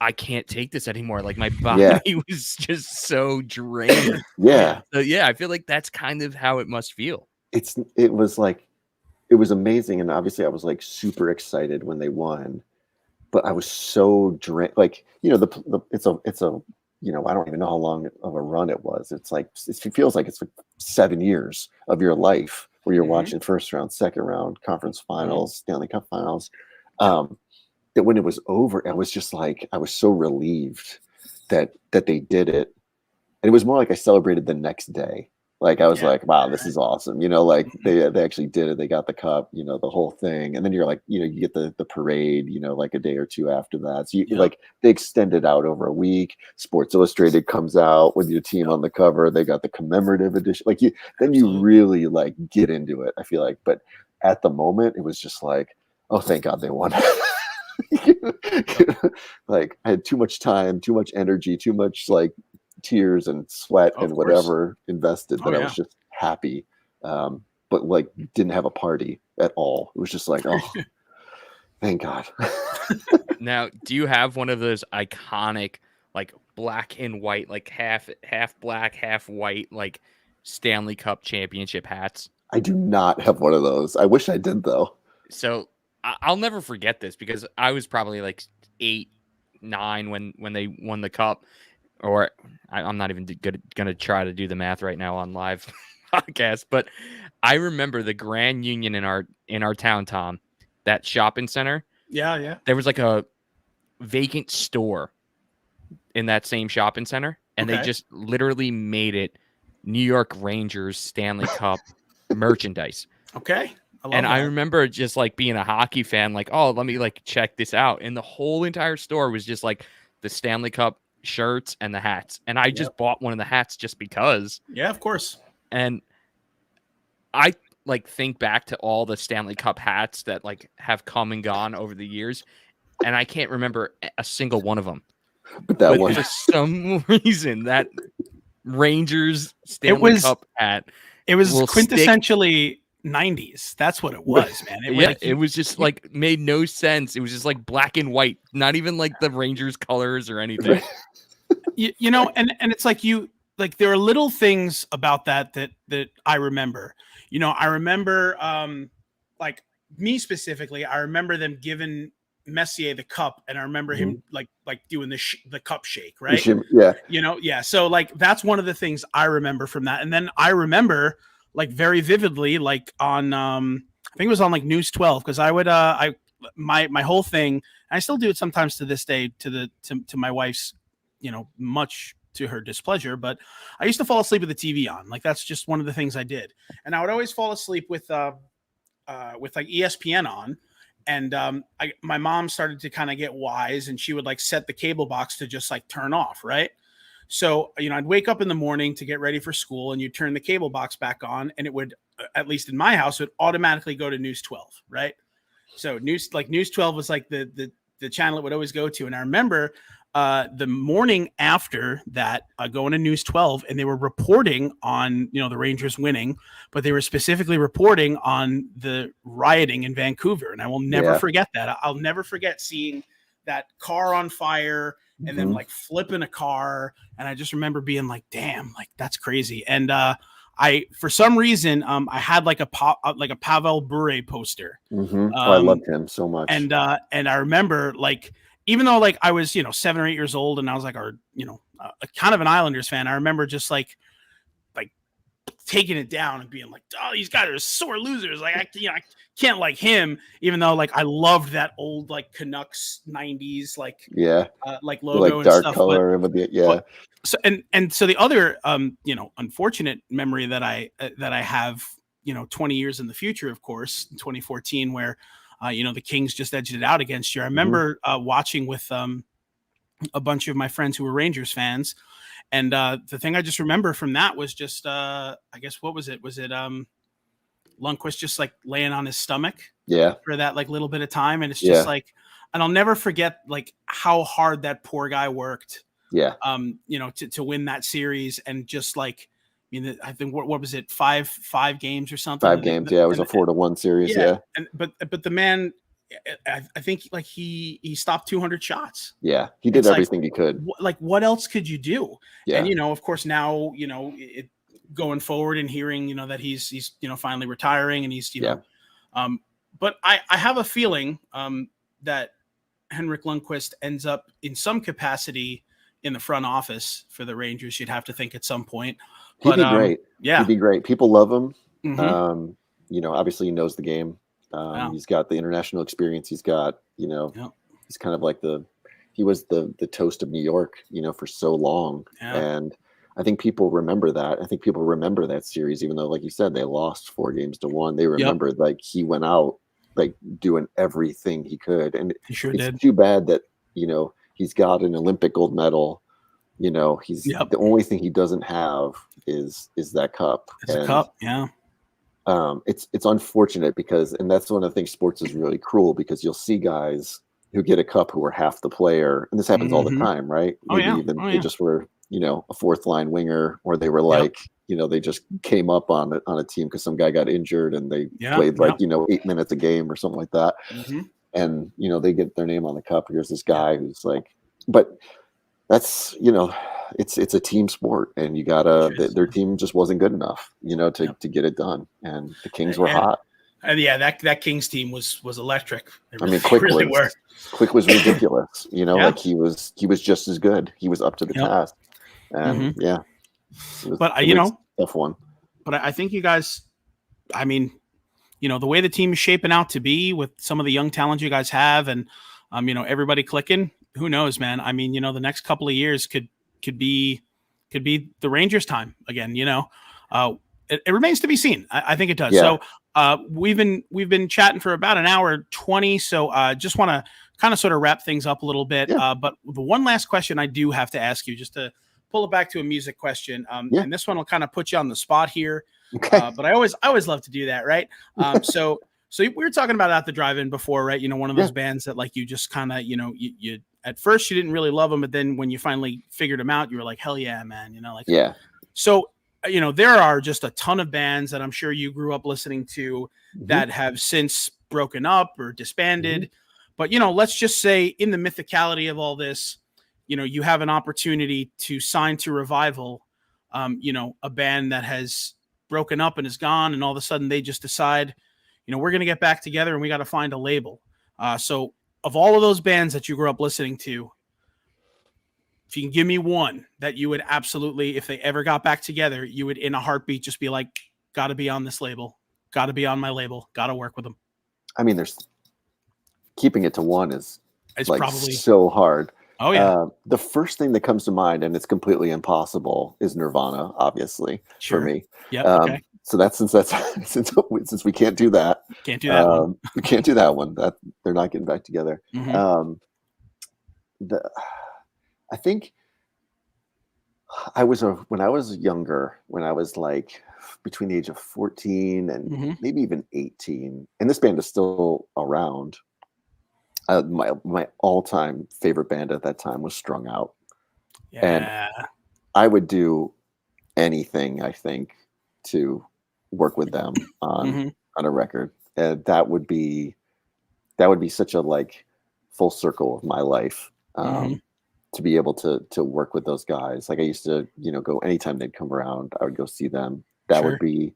I can't take this anymore. Like my body was just so drained. So I feel like that's kind of how it must feel. It was amazing, and obviously I was like super excited when they won, but I was so drained. Like it's a I don't even know how long of a run it was. It's like it feels like it's like 7 years of your life where you're watching first round, second round, conference finals, Stanley Cup finals. That when it was over, I was just like, I was so relieved that they did it. And it was more like I celebrated the next day. Like I was like, wow, this is awesome. Like they actually did it. They got the cup, the whole thing. And then you're like, you get the parade, like a day or two after that. So like they extended out over a week. Sports Illustrated comes out with your team on the cover. They got the commemorative edition. Like then you really like get into it, I feel like. But at the moment it was just like, oh, thank God they won. Like I had too much time, too much energy, too much like tears and sweat and whatever invested that I was just happy, but like didn't have a party at all. It was just like, oh, thank God. Now, do you have one of those iconic like black and white, like half black, half white, like Stanley Cup championship hats? I do not have one of those. I wish I did though. So I'll never forget this because I was probably like 8, 9 when they won the cup. Or I'm not even going to try to do the math right now on live podcast, but I remember the Grand Union in our town, Tom, that shopping center. Yeah. There was like a vacant store in that same shopping center, and they just literally made it New York Rangers Stanley Cup merchandise. Okay. I remember just like being a hockey fan, like, oh, let me like check this out. And the whole entire store was just like the Stanley Cup shirts and the hats, and I just bought one of the hats just because. Yeah, of course. And I like think back to all the Stanley Cup hats that like have come and gone over the years, and I can't remember a single one of them. But one, for some reason, that Rangers Stanley Cup hat, it was quintessentially 90s. That's what it was, man. It was just like made no sense. It was just like black and white, not even like the Rangers colors or anything. And it's like there are little things about that I remember. I remember like me specifically, I remember them giving Messier the cup, and I remember him like doing the cup shake, right? So like that's one of the things I remember from that. And then I remember like very vividly, like on I think it was on like News 12, because I would my whole thing, and I still do it sometimes to this day to my wife's much to her displeasure, but I used to fall asleep with the TV on. Like that's just one of the things I did, and I would always fall asleep with like ESPN on. And my mom started to kind of get wise, and she would like set the cable box to just like turn off, right? So, I'd wake up in the morning to get ready for school, and you turn the cable box back on, and it would, at least in my house, it would automatically go to News 12, right? So News 12 was like the channel it would always go to. And I remember the morning after that, going to News 12, and they were reporting on, the Rangers winning, but they were specifically reporting on the rioting in Vancouver. And I will never forget that. I'll never forget seeing that car on fire and then like flipping a car. And I just remember being like, damn, like that's crazy. And for some reason, I had like a Pavel Bure poster. I loved him so much. And I remember like, even though like I was, 7 or 8 years old and I was like, kind of an Islanders fan, I remember just like taking it down and being like, oh, these guys are sore losers. Like I can't like him, even though like I loved that old like Canucks 90s like logo like and dark stuff. color, So so the other unfortunate memory that I have 20 years in the future, of course, in 2014, where the Kings just edged it out against you. I remember watching with a bunch of my friends who were Rangers fans. And the thing I just remember from that was just, I guess, what was it? Was it Lundqvist just like laying on his stomach for that like little bit of time? And it's just like, and I'll never forget like how hard that poor guy worked, to win that series. And just like, I think what was it? Five games or something? 5 games. It was a 4-1 series. And, but the man, I think like he stopped 200 shots. Yeah. He did everything he could. Like what else could you do? Yeah. And, of course now, going forward and hearing, that he's finally retiring and he's, but I have a feeling that Henrik Lundqvist ends up in some capacity in the front office for the Rangers. You'd have to think at some point. He'd be great. Yeah. He'd be great. People love him. Obviously he knows the game. He's got the international experience. He's got, he's kind of like he was the toast of New York, for so long. Yeah. And I think people remember that. I think people remember that series, even though, like you said, they lost 4-1. They remembered like he went out, like doing everything he could. And he sure it's did. Too bad that, he's got an Olympic gold medal. He's the only thing he doesn't have is that cup. It's a cup. Yeah. It's unfortunate because, and that's one of the things sports is really cruel, because you'll see guys who get a cup who are half the player, and this happens all the time, right? They just were, a fourth line winger, or they were like, they just came up on a team because some guy got injured and they played 8 minutes a game or something like that, and they get their name on the cup. Here's this guy who's like, but that's it's a team sport, and you gotta their team just wasn't good enough to get it done, and the Kings were hot. And that Kings team was electric. Quick was ridiculous. Like he was just as good. He was up to the task. And but tough one. But I think you guys, the way the team is shaping out to be with some of the young talent you guys have, and everybody clicking, who knows, man? The next couple of years could be the Rangers' time again. It remains to be seen. I think it does. Yeah. So we've been chatting for about an hour 20. So just want to kind of sort of wrap things up a little bit. But the one last question I do have to ask you, just to pull it back to a music question. And this one will kind of put you on the spot here. Okay. But I always love to do that, right? So we were talking about At the Drive-In before, right? One of those bands that like you just kind of, you at first you didn't really love them, but then when you finally figured them out, you were like, hell yeah, man. So, there are just a ton of bands that I'm sure you grew up listening to that have since broken up or disbanded. But, let's just say in the mythicality of all this, you have an opportunity to sign to Revival, a band that has broken up and is gone. And all of a sudden they just decide, we're going to get back together and we got to find a label. So of all of those bands that you grew up listening to, if you can give me one that you would absolutely, if they ever got back together, you would in a heartbeat just be like, got to be on this label, got to be on my label, got to work with them. There's keeping it to one is like probably so hard. Oh yeah. The first thing that comes to mind, and it's completely impossible, is Nirvana, obviously, for me. Yeah. Okay. So since we can't do that. Can't do that one. We can't do that one. That they're not getting back together. I think when I was younger, when I was like between the age of 14 and maybe even 18, and this band is still around. My all-time favorite band at that time was Strung Out. And Yeah. I would do anything, I think, to work with them on a record. And that would be such a like full circle of my life. To be able to work with those guys. Like I used to, go anytime they'd come around, I would go see them. That would be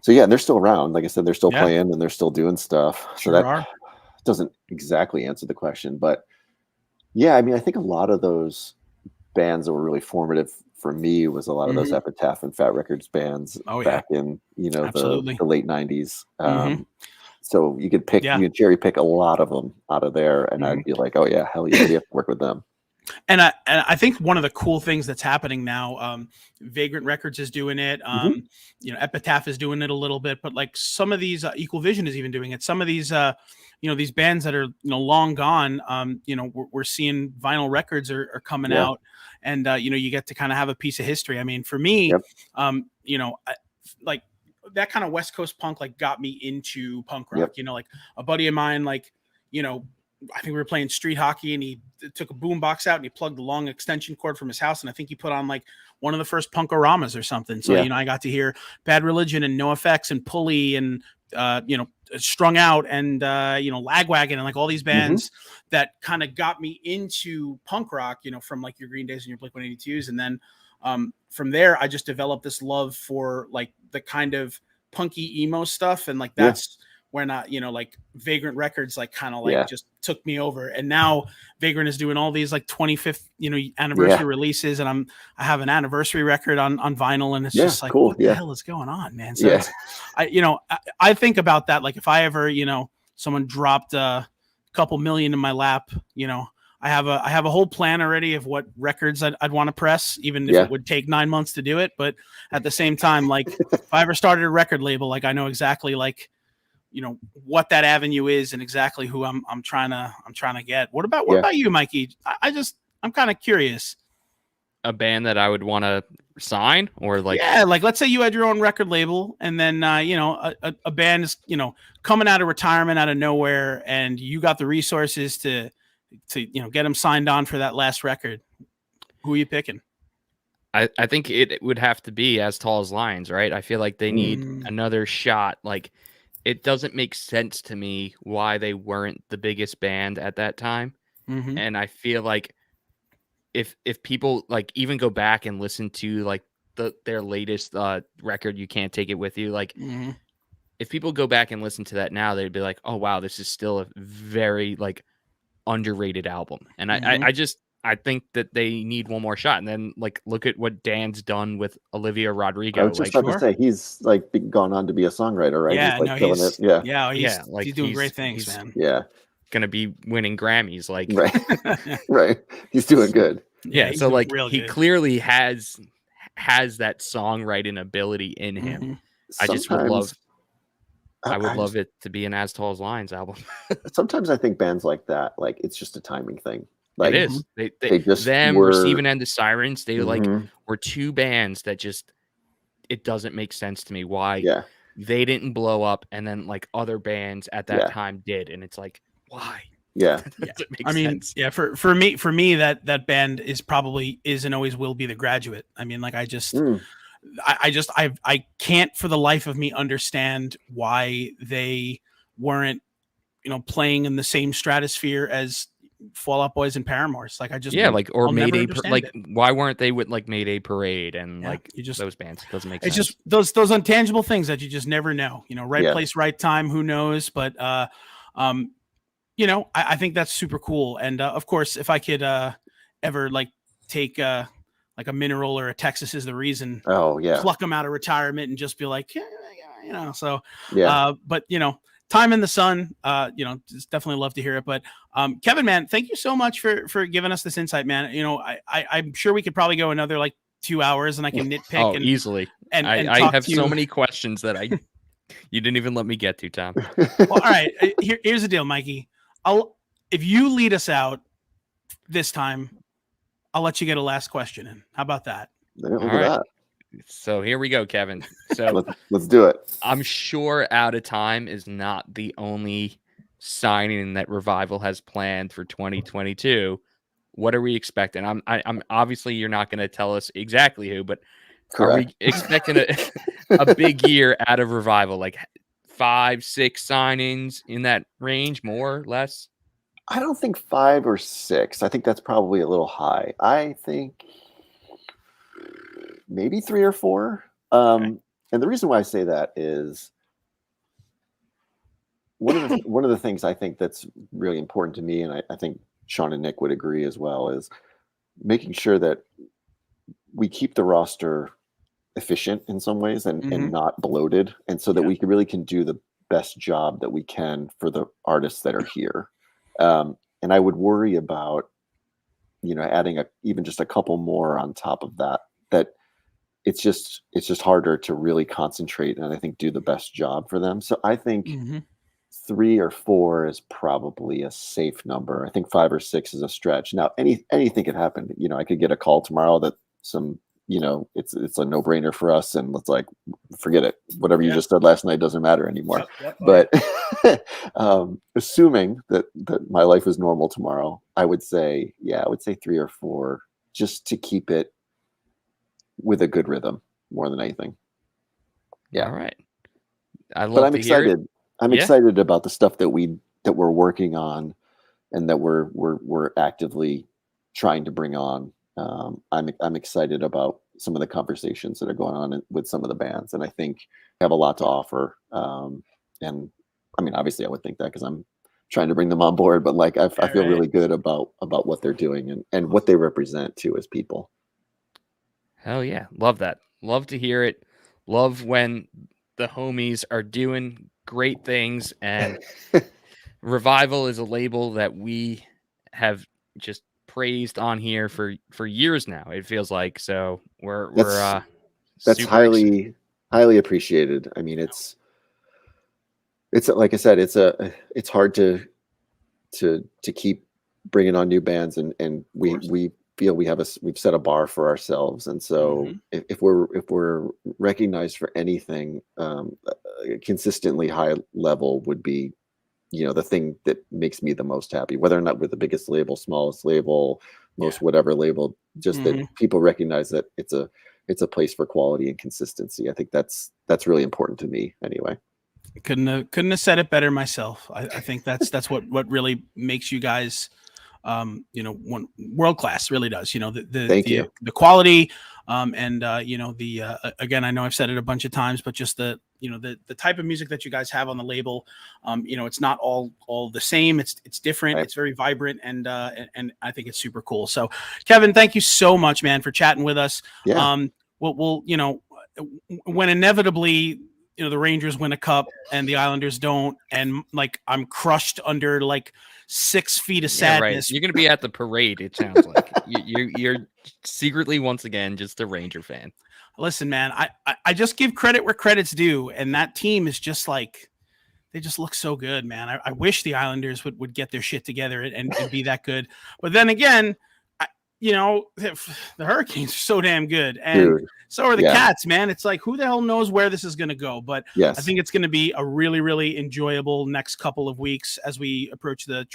so. Yeah, and they're still around. Like I said, they're still playing and they're still doing stuff. So that doesn't exactly answer the question, but yeah, I mean, I think a lot of those bands that were really formative for me was a lot of those Epitaph and Fat Records bands back in the late 90s. So you could cherry pick a lot of them out of there, and I'd be like, oh yeah, hell yeah, we have to work with them. And I think one of the cool things that's happening now, Vagrant Records is doing it. Epitaph is doing it a little bit, but like some of these, Equal Vision is even doing it. Some of these, these bands that are long gone, we're seeing vinyl records are coming out, and you get to kind of have a piece of history. I mean, for me, like that kind of West Coast punk like got me into punk rock. Like a buddy of mine, like I think we were playing street hockey, and he took a boom box out and he plugged the long extension cord from his house. And I think he put on like one of the first Punk-O-Ramas or something. So, I got to hear Bad Religion and NoFX and Pulley and, Strung Out and, Lagwagon and like all these bands that kind of got me into punk rock, from like your Green Days and your Blink-182s. And then from there, I just developed this love for like the kind of punky emo stuff. And like, that's when like Vagrant Records, like kind of like just took me over. And now Vagrant is doing all these like 25th, anniversary releases. And I have an anniversary record on vinyl, and it's just like, cool. What the hell is going on, man? So I think about that. Like if I ever, someone dropped a couple million in my lap, I have a whole plan already of what records I'd want to press, even if it would take 9 months to do it. But at the same time, like if I ever started a record label, like I know exactly like, what that avenue is and exactly who I'm trying to get. What about you, Mikey? I'm kind of curious. A band that I would want to sign, or like, like let's say you had your own record label, and then a band is coming out of retirement out of nowhere, and you got the resources to get them signed on for that last record. Who are you picking? I think it would have to be As Tall as Lions, right? I feel like they need another shot. Like, it doesn't make sense to me why they weren't the biggest band at that time. And I feel like if people like even go back and listen to like their latest record, You Can't Take It With You, like if people go back and listen to that now, they'd be like, oh wow, this is still a very like underrated album. And I think that they need one more shot. And then like look at what Dan's done with Olivia Rodrigo. I was just about to say, he's like gone on to be a songwriter, right? Yeah, he's like killing it. He's doing great things, man. Yeah, gonna be winning Grammys, like right. He's doing good. Yeah, so like he clearly has that songwriting ability in him. I would love it to be an As Tall as Lions album. Sometimes I think bands like that, like it's just a timing thing. Like, it is. They just Receiving End of Sirens, they like were two bands that just, it doesn't make sense to me why they didn't blow up, and then like other bands at that time did, and it's like, why? Yeah. I mean, sense. For me that band is and always will be The Graduate. I mean, like I can't for the life of me understand why they weren't, playing in the same stratosphere as Fall Out Boys and Paramours. Like I just or Mayday, like why weren't they with like Mayday Parade and like those bands? It doesn't make sense. It's just those intangible things that you just never know. Right place, right time. Who knows? But I think that's super cool. And of course, if I could ever like take like a Mineral or a Texas Is the Reason, pluck them out of retirement and just be like, So but Time in the Sun, just definitely love to hear it. But Kevin, man, thank you so much for giving us this insight, man. I'm sure we could probably go another like 2 hours, and I can nitpick easily. And I have so many questions that you didn't even let me get to, Tom. Well, all right, here's the deal, Mikey. If you lead us out this time, I'll let you get a last question in. How about that? All right. So here we go, Kevin. So let's do it. I'm sure Out of Time is not the only signing that Revival has planned for 2022, what are we expecting? I'm obviously you're not going to tell us exactly who, but are we Correct. expecting a big year out of Revival, like 5, 6 signings in that range, more, less? I don't think 5 or 6. I think that's probably a little high. I think maybe 3 or 4. Okay. And the reason why I say that is one of the things I think that's really important to me, and I think Sean and Nick would agree as well, is making sure that we keep the roster efficient in some ways and not bloated, and so that we really can do the best job that we can for the artists that are here. And I would worry about, adding even just a couple more on top of that it's just harder to really concentrate and I think do the best job for them. So I think 3 or 4 is probably a safe number. I think 5 or 6 is a stretch. Now, anything could happen. I could get a call tomorrow that it's a no-brainer for us, and let's forget it. Whatever you just said last night doesn't matter anymore. But assuming that my life is normal tomorrow, I would say 3 or 4, just to keep it with a good rhythm more than anything. Yeah. All right. I'm excited. I'm excited about the stuff that we're working on and that we're actively trying to bring on. I'm excited about some of the conversations that are going on with some of the bands, and I think have a lot to offer. And I mean, obviously I would think that because I'm trying to bring them on board, but I feel really good about what they're doing and what they represent too as people. Hell yeah. Love that. Love to hear it. Love when the homies are doing great things, and Revival is a label that we have just praised on here for years now. It feels like, so that's highly appreciated. I mean, it's like I said, it's hard to keep bringing on new bands, and we feel we've set a bar for ourselves, and so if we're recognized for anything, consistently high level would be the thing that makes me the most happy, whether or not we're the biggest label, smallest label, most whatever label, just that people recognize that it's a place for quality and consistency. I think that's really important to me anyway. Couldn't have said it better myself. I think that's what really makes you guys one world class. Really does. The quality, and again, I know I've said it a bunch of times, but just the type of music that you guys have on the label, it's not all the same. It's different. Right. It's very vibrant, and I think it's super cool. So, Kevin, thank you so much, man, for chatting with us. Yeah. We'll when inevitably the Rangers win a cup and the Islanders don't, and I'm crushed under 6 feet of sadness. Right. You're gonna be at the parade. It sounds like you're secretly once again just a Ranger fan. Listen, man, I just give credit where credit's due, and that team is just they just look so good, man. I wish the Islanders would get their shit together and be that good. But then again, the Hurricanes are so damn good, and so are the Cats, man. It's who the hell knows where this is going to go? But I think it's going to be a really, really enjoyable next couple of weeks as we approach the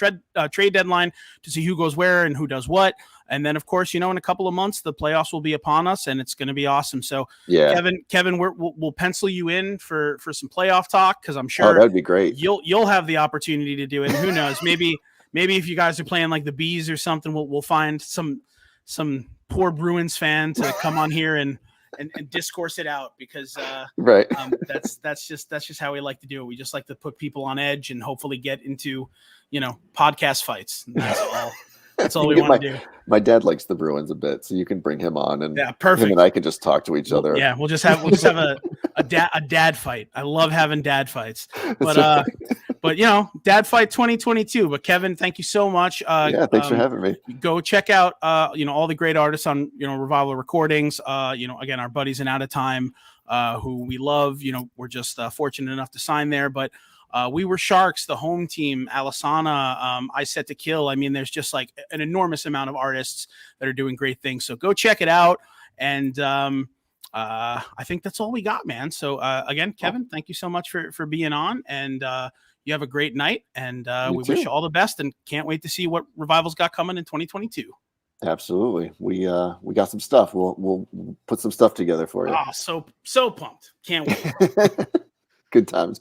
trade deadline to see who goes where and who does what. And then, of course, in a couple of months, the playoffs will be upon us, and it's going to be awesome. So, Kevin, we'll pencil you in for some playoff talk, because I'm sure that'd be great. You'll have the opportunity to do it. And who knows? Maybe if you guys are playing the Bees or something, we'll find some poor Bruins fan to come on here and discourse it out, because that's just how we like to do it. We just like to put people on edge and hopefully get into podcast fights. And that's all we want to do. My dad likes the Bruins a bit, so you can bring him on, and perfect. Him and I can just talk to each other. Yeah, we'll just have a dad fight. I love having dad fights. But but dad fight 2022. But Kevin, thank you so much. Thanks for having me. Go check out all the great artists on Revival Recordings. Again, our buddies in Out of Time, who we love. We're just fortunate enough to sign there. But We Were Sharks, the home team, Alisana, I Set to Kill. I mean, there's just an enormous amount of artists that are doing great things. So go check it out. And I think that's all we got, man. So again, Kevin, thank you so much for being on. And you have a great night, and You we wish too. you all the best, and can't wait to see what Revival's got coming in 2022. Absolutely. We got some stuff. We'll put some stuff together for you. Oh, so pumped. Can't wait. Good times.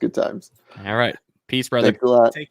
All right. Peace, brother. Thanks a lot. Take care.